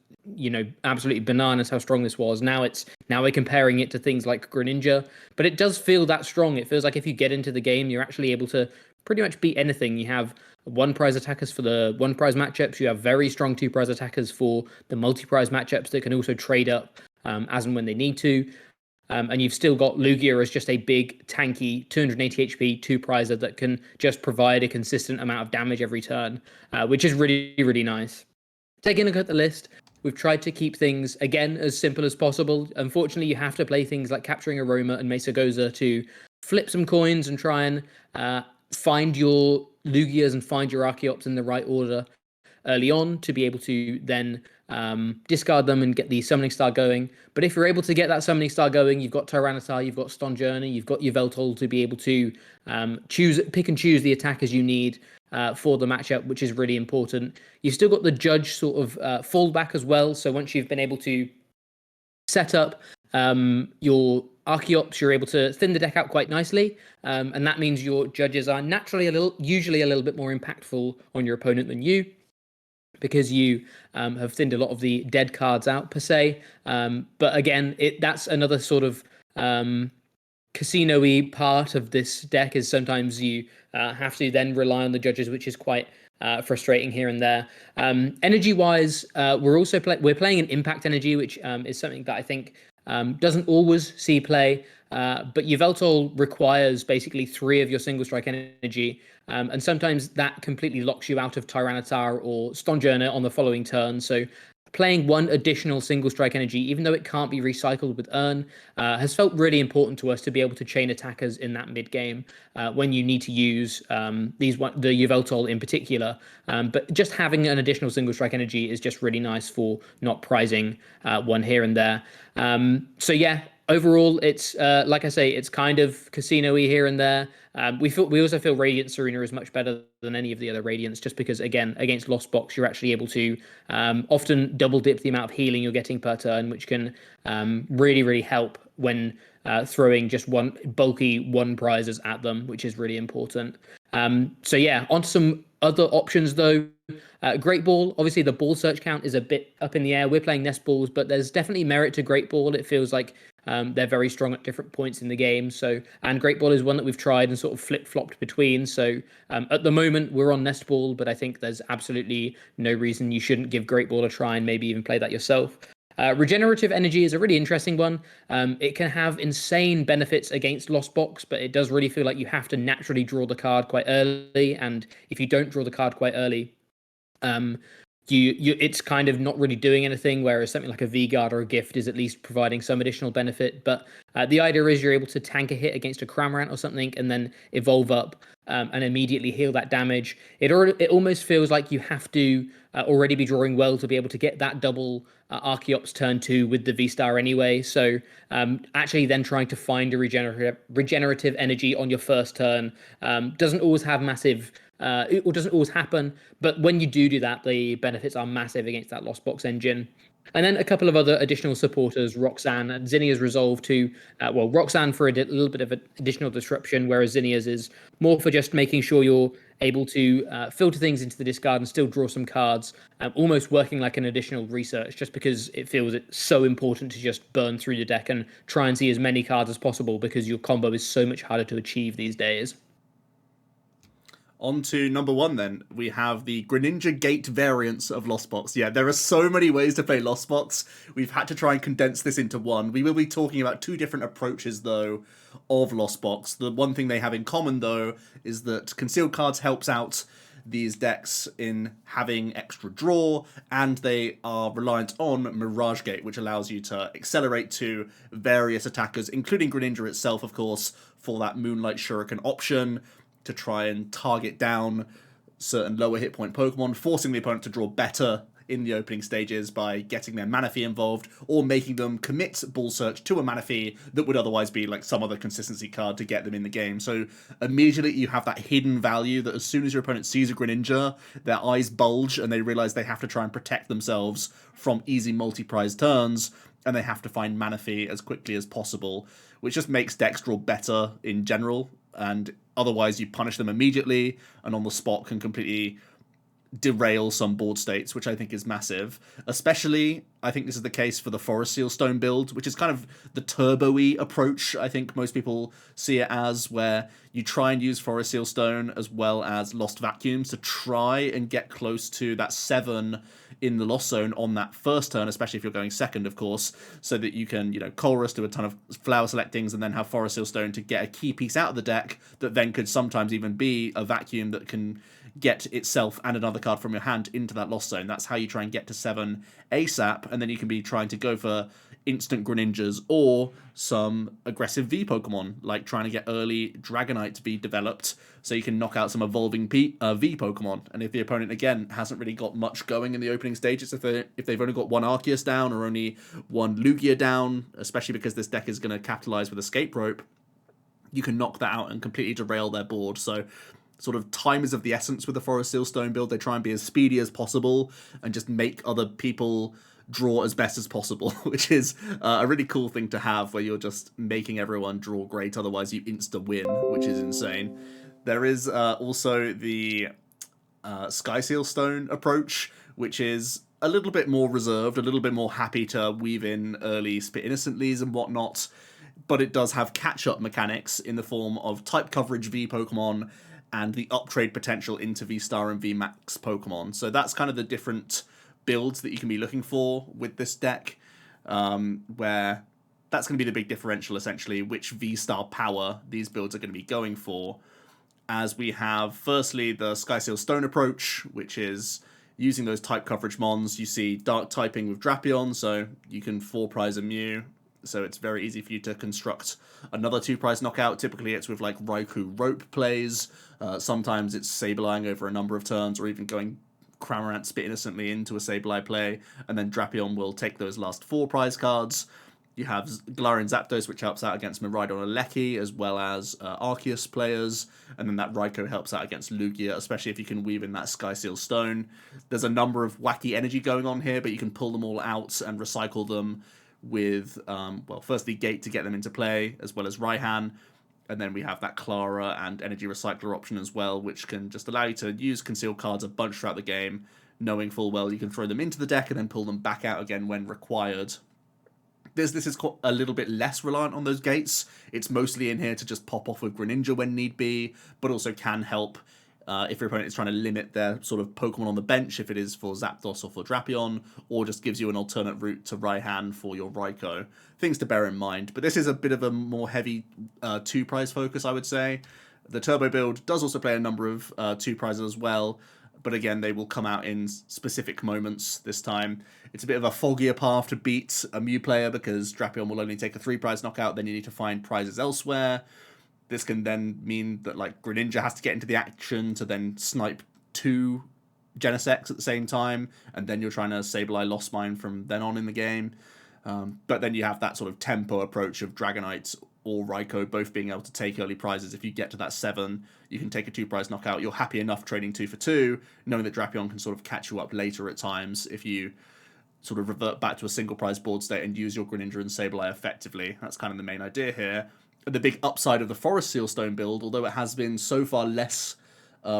absolutely bananas how strong this was. Now we're comparing it to things like Greninja, but it does feel that strong. It feels like if you get into the game, you're actually able to pretty much beat anything. You have 1-prize attackers for the 1-prize matchups. You have very strong 2-prize attackers for the multi-prize matchups that can also trade up as and when they need to. And you've still got Lugia as just a big, tanky, 280 HP 2-prizer that can just provide a consistent amount of damage every turn, which is really, really nice. Taking a look at the list, we've tried to keep things, again, as simple as possible. Unfortunately, you have to play things like Capturing Aroma and Mesagoza to flip some coins and try and find your Lugias and find your Archeops in the right order early on to be able to then discard them and get the Summoning Star going. But if you're able to get that Summoning Star going, you've got Tyranitar, you've got Stonjourner, you've got Yveltal to be able to pick and choose the attackers you need for the matchup, which is really important. You've still got the Judge sort of fallback as well. So once you've been able to set up your Archeops, you're able to thin the deck out quite nicely, and that means your Judges are naturally usually a little bit more impactful on your opponent than you, because you have thinned a lot of the dead cards out per se. But again, that's another sort of casino-y part of this deck, is sometimes you have to then rely on the Judges, which is quite frustrating here and there. Energy-wise, we're playing an Impact Energy, which is something that I think doesn't always see play, but Yveltal requires basically 3 of your single strike energy, and sometimes that completely locks you out of Tyranitar or Stonjourner on the following turn. So playing 1 additional single strike energy, even though it can't be recycled with Urn, has felt really important to us to be able to chain attackers in that mid game when you need to use the Yveltal in particular. But just having an additional single strike energy is just really nice for not prizing 1 here and there. So yeah, overall, it's like I say, it's kind of casino-y here and there. We also feel Radiant Serena is much better than any of the other Radiants, just because, again, against Lost Box, you're actually able to often double dip the amount of healing you're getting per turn, which can really, really help when throwing just bulky 1-prizes at them, which is really important. So yeah, onto some other options though. Great Ball, obviously the ball search count is a bit up in the air. We're playing Nest Balls, but there's definitely merit to Great Ball. It feels like they're very strong at different points in the game. And Great Ball is one that we've tried and sort of flip-flopped between. So at the moment, we're on Nest Ball, but I think there's absolutely no reason you shouldn't give Great Ball a try and maybe even play that yourself. Regenerative Energy is a really interesting one. It can have insane benefits against Lost Box, but it does really feel like you have to naturally draw the card quite early. And if you don't draw the card quite early, it's kind of not really doing anything, whereas something like a V-Guard or a Gift is at least providing some additional benefit. But the idea is you're able to tank a hit against a Cramorant or something and then evolve up and immediately heal that damage. It almost feels like you have to already be drawing well to be able to get that double Archeops turn 2 with the V-Star anyway. So actually then trying to find a regenerative energy on your first turn doesn't always have massive... it doesn't always happen, but when you do that, the benefits are massive against that Lost Box engine. And then a couple of other additional supporters, Roxanne and Zinnia's Resolve to, Roxanne for a little bit of additional disruption, whereas Zinnia's is more for just making sure you're able to filter things into the discard and still draw some cards, almost working like an additional research, just because it feels it's so important to just burn through the deck and try and see as many cards as possible because your combo is so much harder to achieve these days. On to number 1 then. We have the Greninja Gate variants of Lost Box. Yeah, there are so many ways to play Lost Box. We've had to try and condense this into one. We will be talking about 2 different approaches, though, of Lost Box. The one thing they have in common, though, is that Concealed Cards helps out these decks in having extra draw, and they are reliant on Mirage Gate, which allows you to accelerate to various attackers, including Greninja itself, of course, for that Moonlight Shuriken option, to try and target down certain lower hit point Pokemon, forcing the opponent to draw better in the opening stages by getting their Manaphy involved, or making them commit Ball Search to a Manaphy that would otherwise be like some other consistency card to get them in the game. So immediately you have that hidden value that as soon as your opponent sees a Greninja, their eyes bulge and they realize they have to try and protect themselves from easy multi-prize turns, and they have to find Manaphy as quickly as possible, which just makes decks draw better in general. And otherwise you punish them immediately and on the spot can completely derail some board states, which I think is massive. Especially, I think this is the case for the Forest Seal Stone build, which is kind of the turbo-y approach I think most people see it as, where you try and use Forest Seal Stone as well as Lost Vacuums to try and get close to that 7 in the Lost Zone on that first turn, especially if you're going second, of course, so that you can, Colress, do a ton of flower selectings, and then have Forest Seal Stone to get a key piece out of the deck that then could sometimes even be a vacuum that can get itself and another card from your hand into that Lost Zone. That's how you try and get to 7 ASAP, and then you can be trying to go for instant Greninjas or some aggressive V Pokemon, like trying to get early Dragonite to be developed so you can knock out some evolving V Pokemon. And if the opponent, again, hasn't really got much going in the opening stages, if they've only got 1 Arceus down or only 1 Lugia down, especially because this deck is going to capitalize with Escape Rope, you can knock that out and completely derail their board. So sort of time is of the essence with the Forest Seal Stone build. They try and be as speedy as possible and just make other people draw as best as possible, which is a really cool thing to have, where you're just making everyone draw great, otherwise you insta-win, which is insane. There is also the Sky Seal Stone approach, which is a little bit more reserved, a little bit more happy to weave in early Spit Innocentlies and whatnot, but it does have catch-up mechanics in the form of type coverage V Pokemon and the uptrade potential into V-Star and V-Max Pokemon. So that's kind of the different builds that you can be looking for with this deck, where that's going to be the big differential, essentially, which V-Star power these builds are going to be going for. As we have, firstly, the Skyseal Stone approach, which is using those type coverage mons. You see Dark typing with Drapion, so you can 4-prize a Mew, so it's very easy for you to construct another 2-prize knockout. Typically it's with like Raikou Rope plays, sometimes it's Sableyeing over a number of turns, or even going Cramorant Spit Innocently into a Sableye play, and then Drapion will take those last 4 prize cards. You have Galarian Zapdos, which helps out against Miraldon and Euic, as well as Arceus players, and then that Raikou helps out against Lugia, especially if you can weave in that Skyseal Stone. There's a number of wacky energy going on here, but you can pull them all out and recycle them with, firstly Gate to get them into play, as well as Raihan, and then we have that Clara and Energy Recycler option as well, which can just allow you to use concealed cards a bunch throughout the game, knowing full well you can throw them into the deck and then pull them back out again when required. This is a little bit less reliant on those gates. It's mostly in here to just pop off with Greninja when need be, but also can help if your opponent is trying to limit their sort of Pokemon on the bench, if it is for Zapdos or for Drapion, or just gives you an alternate route to Raihan for your Raikou. Things to bear in mind. But this is a bit of a more heavy 2-prize focus, I would say. The Turbo build does also play a number of 2 prizes as well, but again, they will come out in specific moments this time. It's a bit of a foggier path to beat a Mew player because Drapion will only take a 3-prize knockout, then you need to find prizes elsewhere. This can then mean that like Greninja has to get into the action to then snipe 2 Genesects at the same time, and then you're trying to Sableye Lost Mine from then on in the game. But then you have that sort of tempo approach of Dragonites or Raikou both being able to take early prizes. If you get to that 7, you can take a 2-prize knockout. You're happy enough trading 2 for 2, knowing that Drapion can sort of catch you up later at times if you sort of revert back to a single prize board state and use your Greninja and Sableye effectively. That's kind of the main idea here. The big upside of the Forest Sealstone build, although it has been so far less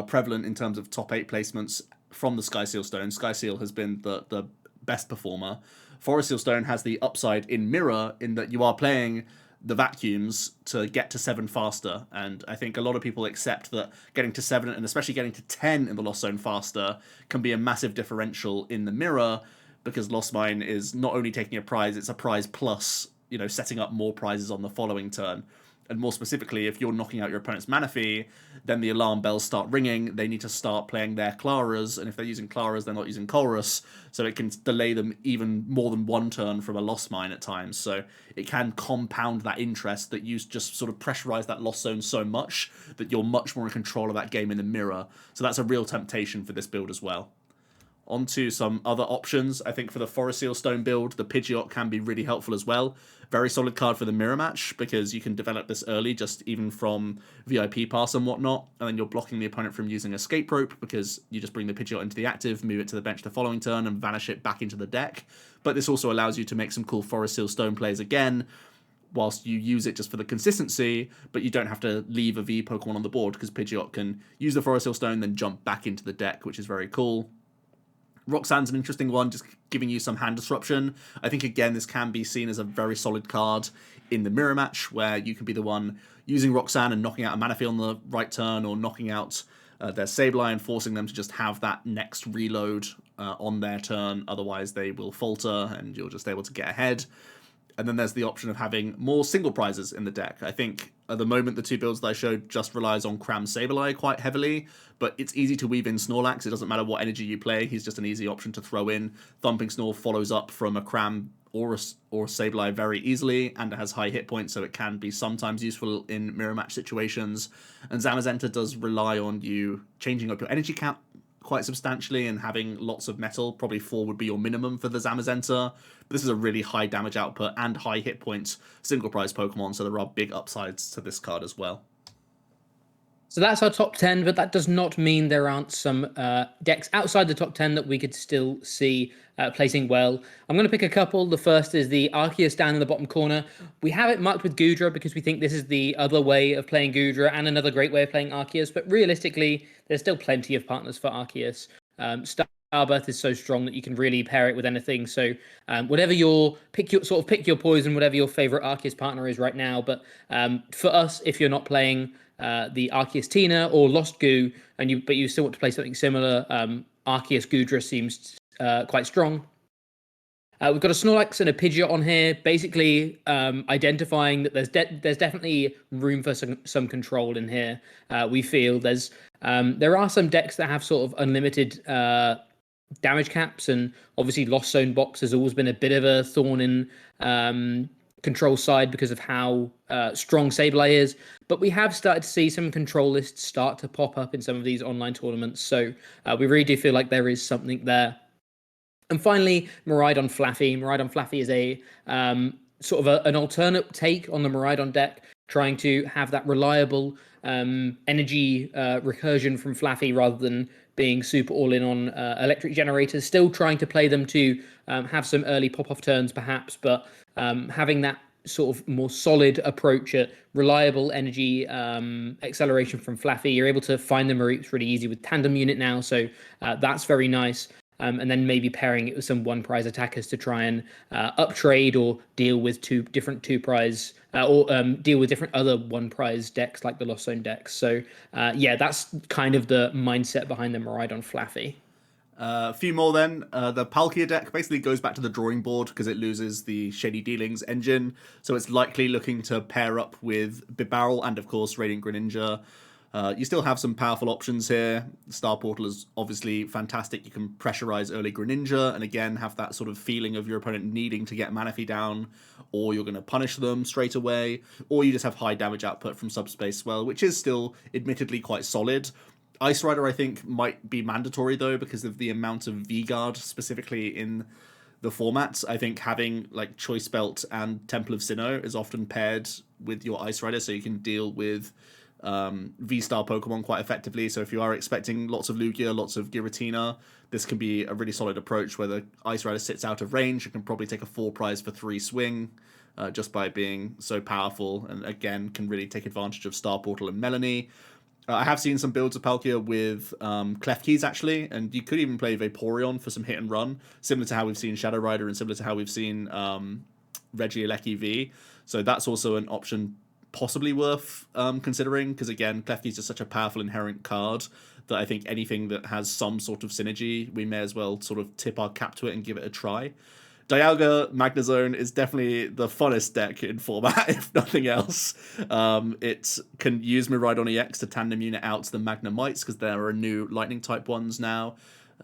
prevalent in terms of top 8 placements from the Sky Sealstone. Sky Seal has been the best performer. Forest Sealstone has the upside in Mirror in that you are playing the vacuums to get to 7 faster, and I think a lot of people accept that getting to 7 and especially getting to 10 in the Lost Zone faster can be a massive differential in the Mirror, because Lost Mine is not only taking a prize, it's a prize plus, you know, setting up more prizes on the following turn. And more specifically, if you're knocking out your opponent's Manaphy, then the alarm bells start ringing. They need to start playing their Claras, and if they're using Claras, they're not using Colrus, so it can delay them even more than 1 turn from a Lost Mine at times. So it can compound that interest that you just sort of pressurize that Lost Zone so much that you're much more in control of that game in the Mirror. So that's a real temptation for this build as well. Onto some other options. I think for the Forest Sealstone build, the Pidgeot can be really helpful as well. Very solid card for the mirror match because you can develop this early, just even from VIP pass and whatnot, and then you're blocking the opponent from using Escape Rope because you just bring the Pidgeot into the active, move it to the bench the following turn, and vanish it back into the deck. But this also allows you to make some cool Forest Sealstone plays again, whilst you use it just for the consistency, but you don't have to leave a V Pokemon on the board because Pidgeot can use the Forest Sealstone, then jump back into the deck, which is very cool. Roxanne's an interesting one, just giving you some hand disruption. I think, again, this can be seen as a very solid card in the mirror match, where you can be the one using Roxanne and knocking out a Manaphy on the right turn, or knocking out their Sableye and forcing them to just have that next reload on their turn. Otherwise, they will falter, and you're just able to get ahead. And then there's the option of having more single prizes in the deck. I think at the moment the 2 builds that I showed just relies on Cram Sableye quite heavily, but it's easy to weave in Snorlax. It doesn't matter what energy you play, he's just an easy option to throw in. Thumping Snore follows up from a Cram or Sableye very easily, and it has high hit points, so it can be sometimes useful in mirror match situations. And Zamazenta does rely on you changing up your energy count quite substantially and having lots of metal. Probably 4 would be your minimum for the Zamazenta. But this is a really high damage output and high hit points single prize Pokemon, so there are big upsides to this card as well. So that's our top 10, but that does not mean there aren't some decks outside the top 10 that we could still see placing well. I'm going to pick a couple. The first is the Arceus down in the bottom corner. We have it marked with Goodra because we think this is the other way of playing Goodra and another great way of playing Arceus, but realistically, there's still plenty of partners for Arceus. Starbirth is so strong that you can really pair it with anything. So whatever pick your poison, whatever your favorite Arceus partner is right now. But for us, if you're not playing the Arceus Tina or Lost Goo, but you still want to play something similar, Arceus Goodra seems quite strong. We've got a Snorlax and a Pidgeot on here, basically identifying that there's definitely room for some control in here. We feel there are some decks that have sort of unlimited damage caps, and obviously Lost Zone box has always been a bit of a thorn in control side because of how strong Sableye is. But we have started to see some control lists start to pop up in some of these online tournaments, so we really do feel like there is something there. And finally, Miraldon Flaffy. Miraldon Flaffy is a sort of an alternate take on the Miraldon deck, trying to have that reliable energy recursion from Flaffy rather than being super all-in on electric generators. Still trying to play them to have some early pop-off turns, perhaps, but having that sort of more solid approach at reliable energy acceleration from Flaffy. You're able to find the Mareeps really easy with Tandem Unit now, so that's very nice. And then maybe pairing it with some 1-prize attackers to try and uptrade or deal with different 2-prize or deal with different other 1-prize decks like the Lost Zone decks. So yeah, that's kind of the mindset behind the Miraldon Flaffy. A few more then. The Palkia deck basically goes back to the drawing board because it loses the Shady Dealings engine, so it's likely looking to pair up with Bibarel and, of course, Radiant Greninja. You still have some powerful options here. Star Portal is obviously fantastic. You can pressurize early Greninja and again have that sort of feeling of your opponent needing to get Manaphy down, or you're going to punish them straight away, or you just have high damage output from Subspace Swell, which is still admittedly quite solid. Ice Rider, I think, might be mandatory though because of the amount of V-Guard specifically in the formats. I think having like Choice Belt and Temple of Sinnoh is often paired with your Ice Rider, so you can deal with V-Star Pokemon quite effectively. So if you are expecting lots of Lugia, lots of Giratina, this can be a really solid approach where the Ice Rider sits out of range. You can probably take a 4 prize for 3 swing just by being so powerful, and again can really take advantage of Star Portal and Melanie. I have seen some builds of Palkia with Klefkis, actually, and you could even play Vaporeon for some hit and run, similar to how we've seen Shadow Rider and similar to how we've seen Regieleki V. So that's also an option possibly worth considering, because again, Klefki is just such a powerful inherent card that I think anything that has some sort of synergy, we may as well sort of tip our cap to it and give it a try. Dialga Magnezone is definitely the funnest deck in format, if nothing else. It can use Miraldon EX to tandem unit out the Magnemites, because there are new lightning type ones now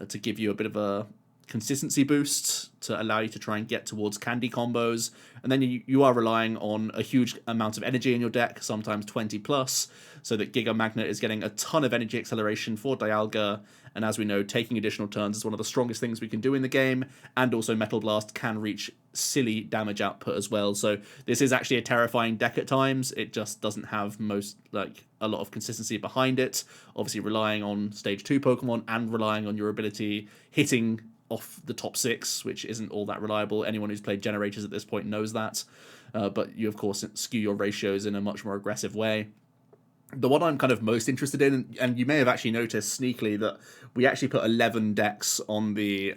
to give you a bit of a consistency boost to allow you to try and get towards candy combos. And then you are relying on a huge amount of energy in your deck, sometimes 20 plus, so that Giga Magnet is getting a ton of energy acceleration for Dialga. And as we know, taking additional turns is one of the strongest things we can do in the game, and also Metal Blast can reach silly damage output as well. So this is actually a terrifying deck at times. It just doesn't have a lot of consistency behind it. Obviously relying on stage 2 Pokemon and relying on your ability hitting off the top 6, which isn't all that reliable. Anyone who's played Generators at this point knows that. But you, of course, skew your ratios in a much more aggressive way. The one I'm kind of most interested in, and you may have actually noticed sneakily that we actually put 11 decks on the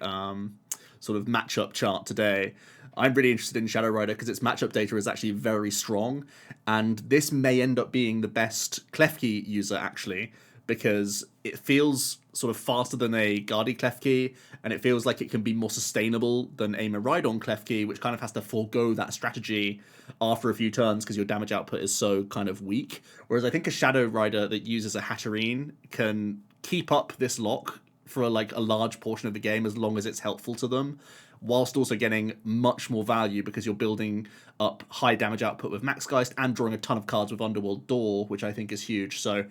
sort of matchup chart today. I'm really interested in Shadow Rider because its matchup data is actually very strong, and this may end up being the best Klefki user, actually, because it feels sort of faster than a Guardy Klefki, and it feels like it can be more sustainable than a Miraldon Klefki, which kind of has to forego that strategy after a few turns because your damage output is so kind of weak. Whereas I think a Shadow Rider that uses a Hatterene can keep up this lock for like a large portion of the game as long as it's helpful to them, whilst also getting much more value because you're building up high damage output with Maxgeist and drawing a ton of cards with Underworld Door, which I think is huge. So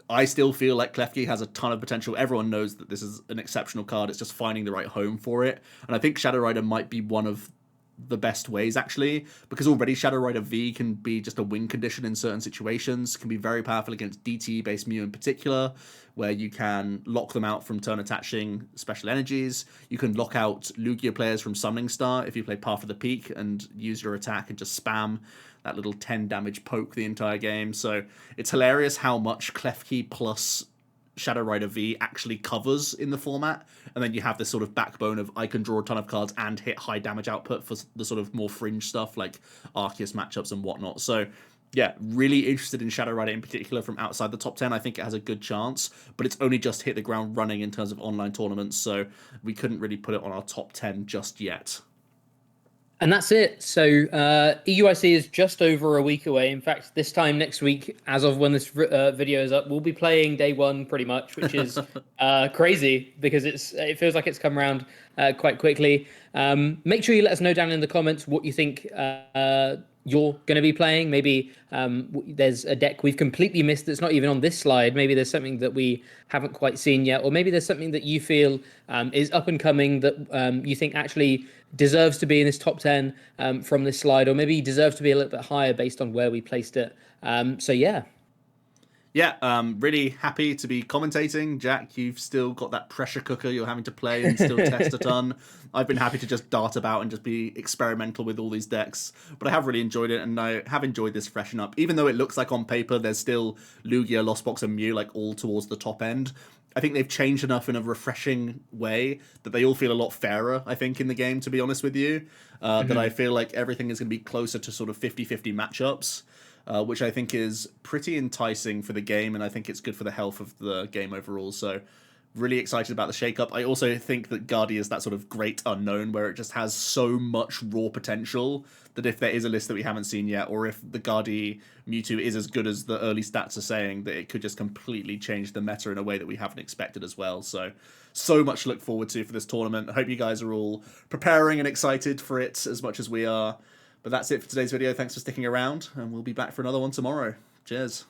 I still feel like Klefki has a ton of potential. Everyone knows that this is an exceptional card. It's just finding the right home for it. And I think Shadow Rider might be one of the best ways, actually, because already Shadow Rider V can be just a win condition in certain situations, can be very powerful against DT-based Mew in particular, where you can lock them out from turn attaching special energies. You can lock out Lugia players from Summoning Star if you play Path of the Peak and use your attack and just spam that little 10 damage poke the entire game. So it's hilarious how much Klefki plus Shadow Rider V actually covers in the format, and then you have this sort of backbone of I can draw a ton of cards and hit high damage output for the sort of more fringe stuff like Arceus matchups and whatnot. So yeah, really interested in Shadow Rider in particular from outside the top 10. I think it has a good chance, but it's only just hit the ground running in terms of online tournaments, so we couldn't really put it on our top 10 just yet. And that's it. So EUIC is just over a week away. In fact, this time next week, as of when this video is up, we'll be playing day 1 pretty much, which is crazy because it feels like it's come around quite quickly. Make sure you let us know down in the comments what you think you're going to be playing. Maybe there's a deck we've completely missed that's not even on this slide. Maybe there's something that we haven't quite seen yet, or maybe there's something that you feel is up and coming that you think actually deserves to be in this top 10 from this slide, or maybe deserves to be a little bit higher based on where we placed it. So yeah. Yeah, really happy to be commentating. Jack, you've still got that pressure cooker you're having to play and still test a ton. I've been happy to just dart about and just be experimental with all these decks, but I have really enjoyed it, and I have enjoyed this freshen up. Even though it looks like on paper there's still Lugia, Lost Box, and Mew like all towards the top end, I think they've changed enough in a refreshing way that they all feel a lot fairer, I think, in the game, to be honest with you, that I feel like everything is going to be closer to sort of 50-50 matchups. Which I think is pretty enticing for the game, and I think it's good for the health of the game overall. So Really excited about the shakeup. I also think that Guardi is that sort of great unknown where it just has so much raw potential that if there is a list that we haven't seen yet, or if the Guardi Mewtwo is as good as the early stats are saying, that it could just completely change the meta in a way that we haven't expected as well. So much to look forward to for this tournament. I hope you guys are all preparing and excited for it as much as we are. But that's it for today's video. Thanks for sticking around, and we'll be back for another one tomorrow. Cheers.